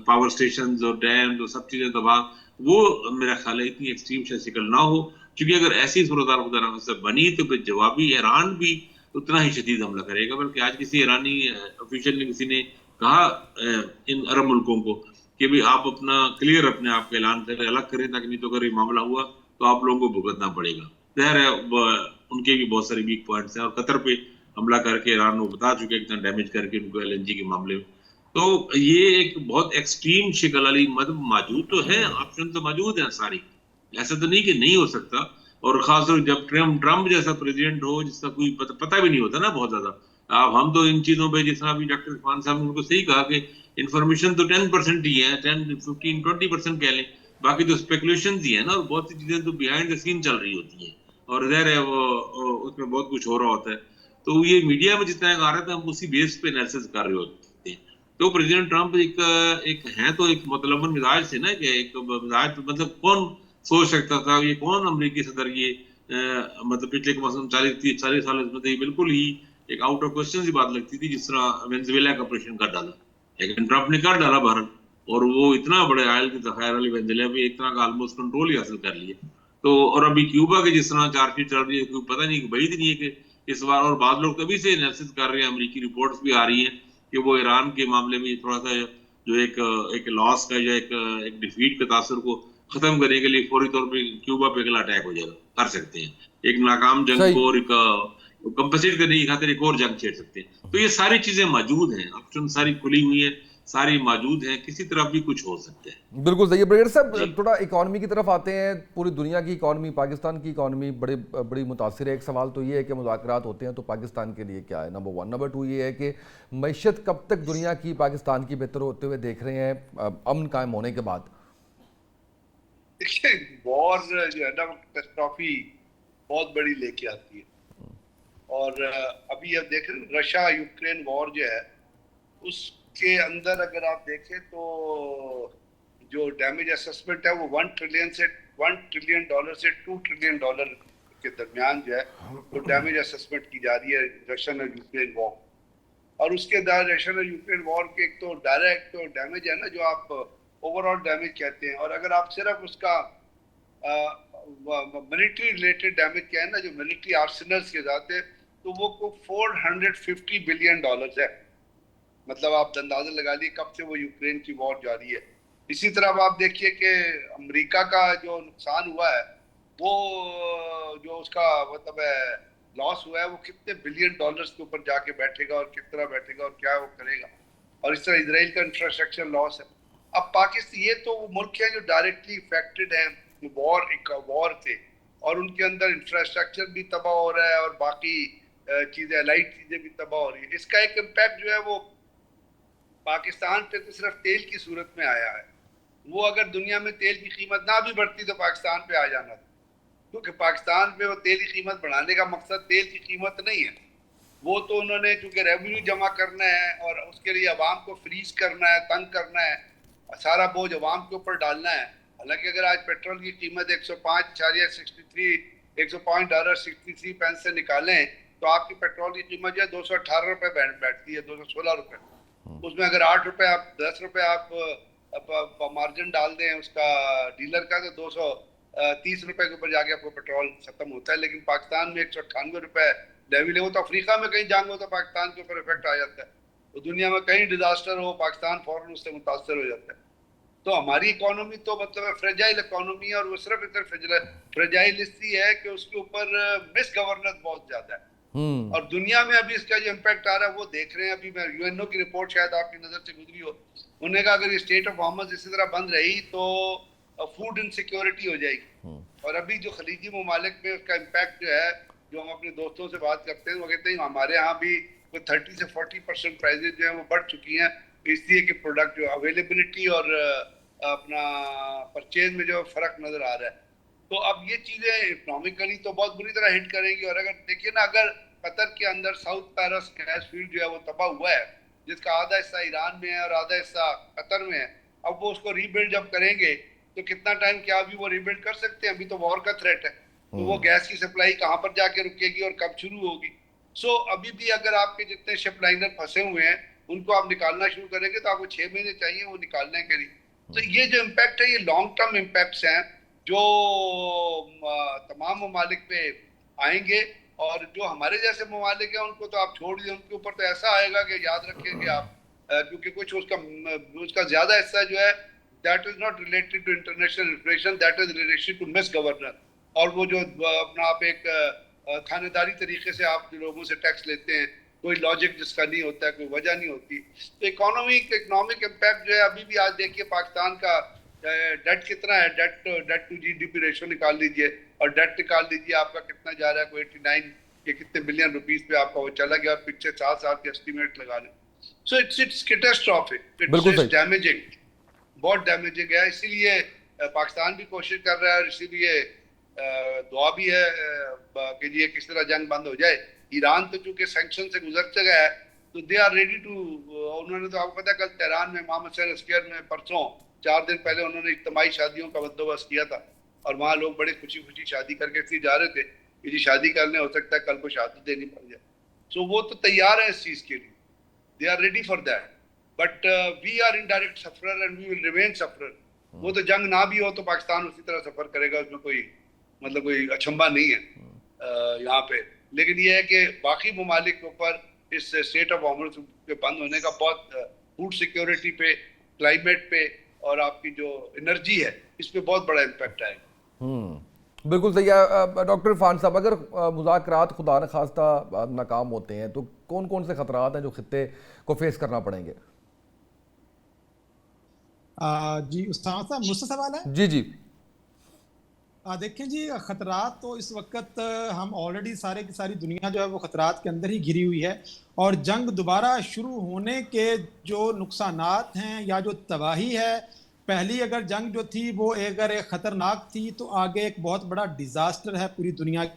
पावर स्टेशन और डैम जो सब चीजें तबाह, वो मेरा ख्याल है इतनी एक्सट्रीम शिकल ना हो, क्योंकि अगर ऐसी सूरत से बनी तो फिर जवाबी ईरान भी उतना ही शदीद हमला करेगा। बल्कि आज किसी ईरानी ऑफिशियल ने किसी ने कहा इन अरब मुल्कों को कि भाई आप अपना क्लियर अपने आप का ऐलान करें, अलग करें, ताकि नहीं तो अगर ये मामला हुआ तो आप लोगों को भुगतना पड़ेगा। जाहिर है उनके भी बहुत सारे वीक पॉइंट्स हैं, और कतर पे हमला करके ईरान को बता चुके कितना डैमेज करके उनको एलएनजी के मामले में। तो ये एक बहुत एक्सट्रीम शिकल वाली मतलब मौजूद तो है, ऑप्शन तो मौजूद है सारी, ऐसा तो नहीं कि नहीं हो सकता। और खासतौर जब ट्रम्प जैसा प्रेसिडेंट हो जिसका कोई पता भी नहीं होता ना बहुत ज्यादा। अब हम तो इन चीजों पे, जिस तरह अभी डॉक्टर इरफान साहब ने उनको सही कहा कि इन्फॉर्मेशन तो 10% ही है, 10-15-20% कह लें, बाकी तो स्पेकुलेशन ही है ना, और बहुत सी चीजें तो बिहाइंड द सीन चल रही होती हैं, और ज़ाहिर है वो उसमें बहुत कुछ हो रहा होता है। तो ये मीडिया में जितना आ रहा था हम उसी बेस पे एनालिसिस कर रहे होते हैं। तो प्रेसिडेंट ट्रम्प एक है तो एक मतलब मिजाज से ना, कि एक मिजाज मतलब कौन सोच सकता था, ये कौन अमेरिकी सदर ये मतलब पिछले कम से कम 40 साल में ये बिल्कुल ही एक आउट ऑफ क्वेश्चन सी बात लगती थी, जिस तरह वेनेजुएला का ऑपरेशन कर डाला, लेकिन ट्रम्प ने कर डाला भारत, और वो इतना बड़े आयल की जखायर वाली वेनेजुएला पे एक तरह का ऑलमोस्ट कंट्रोल ही हासिल कर लिया। तो और अभी क्यूबा के जिस तरह चार्जशीट चल रही है, कोई पता नहीं, बड़ी नहीं है कि इस बार, और बाद लोग तभी से एनालिसिस कर रहे हैं, अमेरिकी रिपोर्ट्स भी आ रही हैं कि वो ईरान के मामले में थोड़ा सा जो एक लॉस का या एक डिफीट के तासर को खत्म करने के लिए फौरी तौर पे क्यूबा पे अगला अटैक हो जाएगा, कर सकते हैं, एक नाकाम जंग को और कंपनसेट करने की खातिर एक और जंग छेड़ सकते हैं। तो ये सारी चीजें मौजूद हैं, ऑप्शन सारी खुली हुई है, सारी मौजूद हैं, किसी तरफ भी कुछ हो सकता है। बिल्कुल सही है ब्रिगेडियर साहब, थोड़ा इकॉनमी की तरफ आते हैं। पूरी दुनिया की इकॉनमी, पाकिस्तान की इकॉनमी बड़ी मुतासिर है। एक सवाल तो ये है कि मुज़ाकरात होते हैं तो पाकिस्तान के लिए क्या है, नंबर 1। नंबर 2 ये है कि मईशत कब तक दुनिया की, पाकिस्तान की बेहतर होते हुए देख रहे हैं अमन कायम होने के बाद? देखिए, वॉर जो है ना, कैटास्ट्रॉफी बहुत बड़ी लेके आती है, और अभी अब देख रहे हैं रशिया यूक्रेन वॉर जो है, उसके अंदर अगर आप देखें तो जो डैमेज असेसमेंट है वो $1 ट्रिलियन से $2 ट्रिलियन के दरमियान जो है वो डैमेज असेसमेंट की जा रही है रशियन और यूक्रेन वॉर। और उसके बाद रशियन और यूक्रेन वॉर के एक तो डायरेक्ट डैमेज है ना, जो आप ओवरऑल डैमेज कहते हैं, और अगर आप सिर्फ उसका मिलिट्री रिलेटेड डैमेज क्या है ना, जो मिलिट्री आर्सेनल्स के साथ है, तो वो को $450 बिलियन है। मतलब आप अंदाजा लगा लिए कब से वो यूक्रेन की वॉर जारी है। इसी तरह आप देखिए कि अमेरिका का जो नुकसान हुआ है, वो जो उसका मतलब है लॉस हुआ है, वो कितने $बिलियन के ऊपर जाके बैठेगा, और किस तरह बैठेगा और क्या वो करेगा। और इस तरह इजराइल का इंफ्रास्ट्रक्चर लॉस है। अब पाकिस्तान, ये तो वो मुल्क है जो डायरेक्टली इफेक्टेड है वॉर से, और उनके अंदर इंफ्रास्ट्रक्चर भी तबाह हो रहा है और बाकी चीजें, लाइट चीजें भी तबाह हो रही है। इसका एक इम्पैक्ट जो है वो पाकिस्तान पे तो सिर्फ तेल की सूरत में आया है। वो अगर दुनिया में तेल की कीमत ना भी बढ़ती तो पाकिस्तान पे आ जाना था, क्योंकि पाकिस्तान पे वो तेल की कीमत बढ़ाने का मकसद तेल की कीमत नहीं है। वो तो उन्होंने चूंकि रेवेन्यू जमा करना है और उसके लिए अवाम को फ्रीज करना है, तंग करना है, सारा बोझ अवाम के ऊपर डालना है। हालांकि अगर आज पेट्रोल की कीमत $105.63 से निकालें तो आपकी पेट्रोल की कीमत जो है $218 बैठती है, $216। उसमें अगर ₹8 आप ₹10 आप मार्जिन डाल दें उसका डीलर का, तो ₹230 के ऊपर जाके आपको पेट्रोल खत्म होता है। लेकिन पाकिस्तान में ₹198 लेवल है। वो तो अफ्रीका में कहीं जंग हो तो पाकिस्तान के ऊपर इफेक्ट आ जाता है, तो दुनिया में कहीं डिजास्टर हो पाकिस्तान फौरन उससे मुतासर हो जाता है। तो हमारी इकोनॉमी तो मतलब फ्रेजाइल इकोनॉमी है, और वो सिर्फ इतना फ्रेजाइल इसलिए है कि उसके ऊपर मिस गवर्नेंस बहुत ज्यादा है। और दुनिया में अभी इसका जो इम्पैक्ट आ रहा है वो देख रहे हैं। अभी मैं यूएनओ की रिपोर्ट शायद आपकी नजर से गुजरी हो, उन्होंने कहा अगर ये स्टेट ऑफ हॉर्मस इसी तरह बंद रही तो फूड इनसिक्योरिटी हो जाएगी। और अभी जो खलीजी ममालिक में उसका इम्पैक्ट जो है, जो हम अपने दोस्तों से बात करते हैं वो कहते हैं हमारे यहाँ भी 30 से 40% प्राइजेज जो है वो बढ़ चुकी हैं, इसलिए कि प्रोडक्ट जो अवेलेबिलिटी और अपना परचेज में जो फर्क नजर आ रहा है। तो अब ये चीजें इकोनॉमिकली तो बहुत बुरी तरह हिट करेंगी। और अगर देखिए ना, अगर कतर के अंदर साउथ पैरस गैस फील्ड जो है वो तबाह हुआ है, जिसका आधा हिस्सा ईरान में है और आधा हिस्सा कतर में है, अब वो उसको रीबिल्ड जब करेंगे तो कितना टाइम, क्या अभी वो रीबिल्ड कर सकते हैं? अभी तो वॉर का थ्रेट है, तो वो गैस की सप्लाई कहाँ पर जाके रुकेगी और कब शुरू होगी? सो अभी भी अगर आपके जितने शिप लाइनर फंसे हुए हैं उनको आप निकालना शुरू करेंगे तो आपको 6 महीने चाहिए वो निकालने के लिए। तो ये जो इम्पैक्ट है ये लॉन्ग टर्म इम्पैक्ट्स हैं जो तमाम ममालिक पे आएंगे, और जो हमारे जैसे ममालिक हैं उनको तो आप छोड़ दिए, उनके ऊपर तो ऐसा आएगा कि याद रखेंगे आप, क्योंकि कुछ उसका ज्यादा हिस्सा जो है that is not related to international inflation, that is related to misgovernance. और वो जो अपना आप एक थानेदारी तरीके से आप लोगों से टैक्स लेते हैं, कोई लॉजिक जिसका नहीं होता है, कोई वजह नहीं होती। तो इकोनॉमिक इम्पैक्ट जो है अभी भी, आज देखिए पाकिस्तान का डेट कितना है, डेट टू जीडीपी रेशो निकाल लीजिए और डेट निकाल लीजिए आपका कितना जा रहा है, कोई 89 के कितने बिलियन रुपीस पे आपका वो चला गया, और पिछले 7 साल के एस्टिमेट लगा लें। So it's catastrophic, it's damaging, बहुत डैमेजिंग है। इसीलिए पाकिस्तान भी कोशिश कर रहा है, और इसीलिए दुआ भी है कि ये किस तरह जंग बंद हो जाए। ईरान तो चूंकि सैंक्शन से गुजर चुका है, तो दे आर रेडी टू, उन्होंने तो आपको पता है कल तेहरान में मोहम्मद सैर स्क्वायर में परसों 4 दिन पहले उन्होंने इज्तिमाई शादियों का बंदोबस्त किया था और वहाँ लोग बड़े खुशी खुशी शादी करके इसलिए जा रहे थे कि जी शादी करने हो सकता है कल को शहादत देनी पड़ जाए। सो वो तो तैयार है इस चीज के लिए, they are ready for that, but we are in direct sufferer and we will remain sufferer. वो तो जंग ना भी हो तो पाकिस्तान उसी तरह सफर करेगा, उसमें कोई मतलब कोई अचंभा नहीं है यहाँ पे। लेकिन ये है कि बाकी ममालिक के ऊपर इस स्टेट ऑफ हॉर्मुज़ के बंद होने का बहुत फूड सिक्योरिटी पे, क्लाइमेट पे और आपकी जो एनर्जी है इस पे बहुत बड़ा इम्पैक्ट आएगा। बिल्कुल सही है डॉक्टर इरफान साहब। अगर मुज़ाकरात खुदा न खास्ता नाकाम होते हैं तो कौन कौन से खतरात हैं जो खित्ते को फेस करना पड़ेंगे? जी उस्ताद साहब मुझसे सवाल है? जी जी। देखें जी, खतरात तो इस वक्त हम ऑलरेडी सारे की सारी दुनिया जो है वो खतरात के अंदर ही घिरी हुई है और जंग दोबारा शुरू होने के जो नुकसानात हैं या जो तबाही है, पहली अगर जंग जो थी वो अगर एक ख़तरनाक थी तो आगे एक बहुत बड़ा डिज़ास्टर है पूरी दुनिया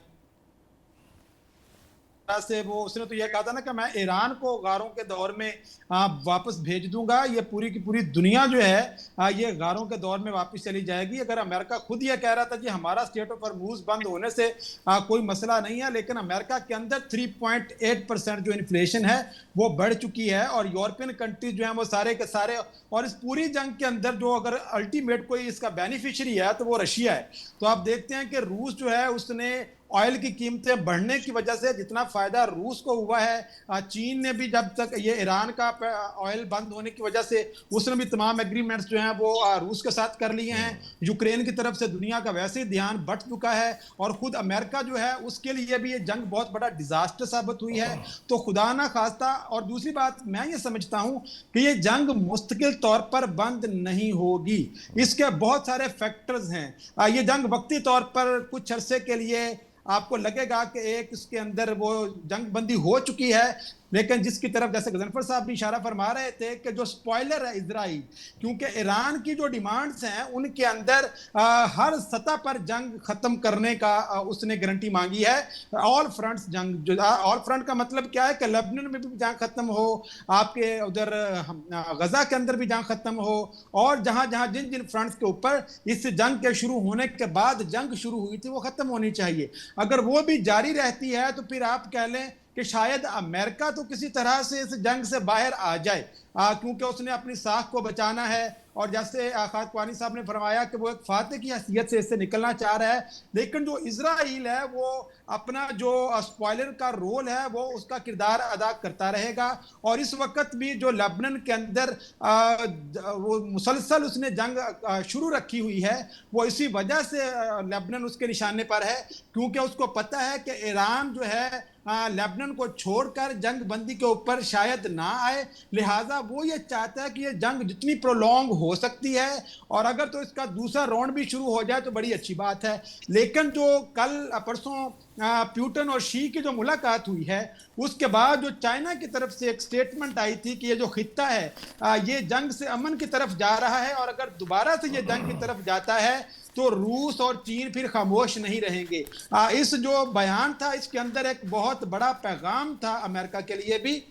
से। वो उसने तो यह कहा था ना कि मैं ईरान को गारों के दौर में वापस भेज दूंगा, ये पूरी की पूरी दुनिया जो है ये गारों के दौर में वापस चली जाएगी। अगर अमेरिका खुद ये कह रहा था कि हमारा स्टेट ऑफ हॉर्मुज़ बंद होने से कोई मसला नहीं है, लेकिन अमेरिका के अंदर 3.8% जो इन्फ्लेशन है वो बढ़ चुकी है और यूरोपियन कंट्रीज जो हैं वो सारे के सारे, और इस पूरी जंग के अंदर जो अगर अल्टीमेट कोई इसका बेनिफिशियरी है तो वो रशिया है। तो आप देखते हैं कि रूस जो है उसने ऑयल की कीमतें बढ़ने की वजह से जितना फ़ायदा रूस को हुआ है, चीन ने भी जब तक ये ईरान का ऑयल बंद होने की वजह से उसने भी तमाम एग्रीमेंट्स जो हैं वो रूस के साथ कर लिए हैं। यूक्रेन की तरफ से दुनिया का वैसे ही ध्यान बढ़ चुका है और ख़ुद अमेरिका जो है उसके लिए भी ये जंग बहुत बड़ा डिज़ास्टर साबित हुई है। तो खुदा ना खास्ता, और दूसरी बात मैं ये समझता हूँ कि ये जंग मुस्तकिल तौर पर बंद नहीं होगी, इसके बहुत सारे फैक्टर्स हैं। ये जंग वक्ती तौर पर कुछ अरसे के लिए आपको लगेगा कि एक इसके अंदर वो जंग बंदी हो चुकी है, लेकिन जिसकी तरफ जैसे गजनफर साहब भी इशारा फरमा रहे थे कि जो स्पॉइलर है इजराइल, क्योंकि ईरान की जो डिमांड्स हैं उनके अंदर हर सतह पर जंग खत्म करने का उसने गारंटी मांगी है। ऑल फ्रंट्स जंग, जो ऑल फ्रंट का मतलब क्या है कि लेबनान में भी जंग खत्म हो, आपके उधर गजा के अंदर भी जंग खत्म हो, और जहां जहां जिन जिन फ्रंट्स के ऊपर इस जंग के शुरू होने के बाद जंग शुरू हुई थी वो खत्म होनी चाहिए। अगर वो भी जारी रहती है तो फिर आप कह लें कि शायद अमेरिका तो किसी तरह से इस जंग से बाहर आ जाए, क्योंकि उसने अपनी साख को बचाना है। और जैसे खाद क्वानी साहब ने फरमाया कि वो एक फाते की हैसियत से इससे निकलना चाह रहा है, लेकिन जो इजराइल है वो अपना जो स्पॉइलर का रोल है वो उसका किरदार अदा करता रहेगा। और इस वक्त भी जो लेबनान के अंदर वो मुसलसल उसने जंग शुरू रखी हुई है, वो इसी वजह से लेबनान उसके निशाने पर है, क्योंकि उसको पता है कि ईरान जो है लेबनान को छोड़कर जंग बंदी के ऊपर शायद ना आए, लिहाजा वो ये चाहता है कि ये जंग जितनी प्रोलॉन्ग हो सकती है, और अगर तो इसका दूसरा राउंड भी शुरू हो जाए तो बड़ी अच्छी बात है। लेकिन जो कल परसों प्यूटन और शी की जो मुलाकात हुई है उसके बाद जो चाइना की तरफ से एक स्टेटमेंट आई थी कि ये जो खित्ता है ये जंग से अमन की तरफ जा रहा है, और अगर दोबारा से ये जंग की तरफ जाता है तो रूस और चीन फिर खामोश नहीं रहेंगे। इस जो बयान था इसके अंदर एक बहुत बड़ा पैगाम था अमेरिका के लिए भी,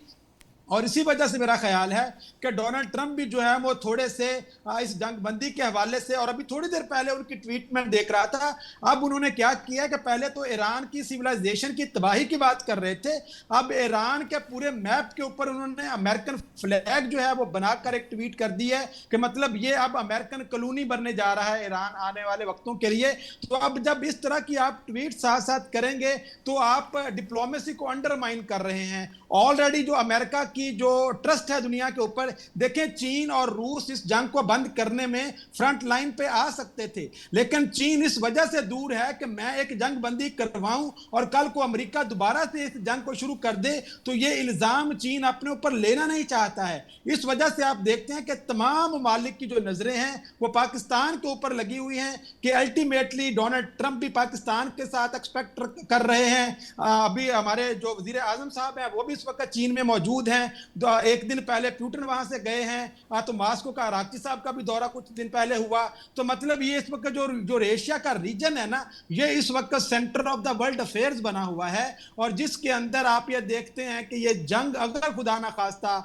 और इसी वजह से मेरा ख्याल है कि डोनाल्ड ट्रंप भी जो है वो थोड़े से इस जंग बंदी के हवाले से, और अभी थोड़ी देर पहले उनकी ट्वीट में देख रहा था, अब उन्होंने क्या किया कि पहले तो ईरान की सिविलाइजेशन की तबाही की बात कर रहे थे, अब ईरान के पूरे मैप के ऊपर उन्होंने अमेरिकन फ्लैग जो है वो बनाकर एक ट्वीट कर दी है कि मतलब ये अब अमेरिकन कॉलोनी बनने जा रहा है ईरान आने वाले वक्तों के लिए। तो अब जब इस तरह की आप ट्वीट साथ साथ करेंगे तो आप डिप्लोमेसी को अंडरमाइन कर रहे हैं। ऑलरेडी जो अमेरिका की जो ट्रस्ट है दुनिया के ऊपर, देखें चीन और रूस इस जंग को बंद करने में फ्रंट लाइन पे आ सकते थे, लेकिन चीन इस वजह से दूर है कि मैं एक जंग बंदी करवाऊं और कल को अमेरिका दोबारा से इस जंग को शुरू कर दे तो ये इल्जाम चीन अपने ऊपर लेना नहीं चाहता है। इस वजह से आप देखते हैं कि तमाम ममालिक की जो नजरें हैं वो पाकिस्तान के ऊपर लगी हुई हैं कि अल्टीमेटली डोनाल्ड ट्रंप भी पाकिस्तान के साथ एक्सपेक्ट कर रहे हैं। अभी हमारे जो वजीर आजम साहब हैं वो भी इस वक्त चीन में मौजूद हैं, एक दिन पहले पुतिन वहां से गए हैं, तो मॉस्को का अराक्ची साहब का भी दौरा कुछ दिन पहले हुआ। तो मतलब ये इस वक्त जो एशिया का रीजन है ना, ये इस वक्त centre of the world affairs बना हुआ है, और जिसके अंदर आप ये देखते हैं कि ये जंग अगर खुदा ना खास्ता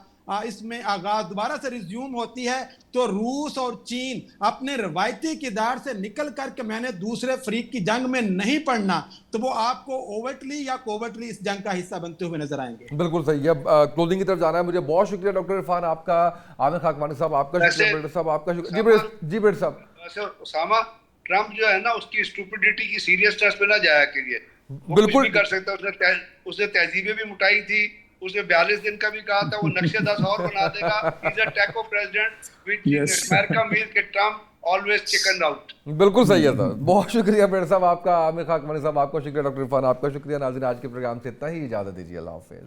इसमें आगाज दोबारा से रिज्यूम होती है, तो रूस और चीन अपने रवायती किरदार से निकल करके मैंने दूसरे फरीक की जंग में नहीं पड़ना, तो वो आपको ओवरटली या कोवर्टली इस जंग का हिस्सा बनते हुए नजर आएंगे। बिल्कुल सही। अब क्लोजिंग की तरफ जाना है मुझे। बहुत शुक्रिया डॉक्टर इरफान आपका, आमिर खाकवानी साहब आपका शुक्रिया, बिल्डर साहब आपका शुक्रिया। जी बिल्डर साहब। वैसे उसामा, ट्रंप जो है ना, उसकी स्टूपिडिटी की सीरियसनेस पे ना जाया करिए। बिल्कुल कर सकता है, उसने तहजीबें भी मुटाई थी, उसने 42 दिन का भी कहा था, वो नक्शे 10 और बना देगा। He's a taco president which America means कि Trump always chicken out। बिल्कुल सही है सर। बहुत शुक्रिया बिल्डर साहब आपका, आमिर खाकवानी साहब आपका शुक्रिया, डॉक्टर इरफान आपका शुक्रिया। नाज़रीन आज के प्रोग्राम से इतना ही, इजाजत दीजिए, अल्लाह हाफिज।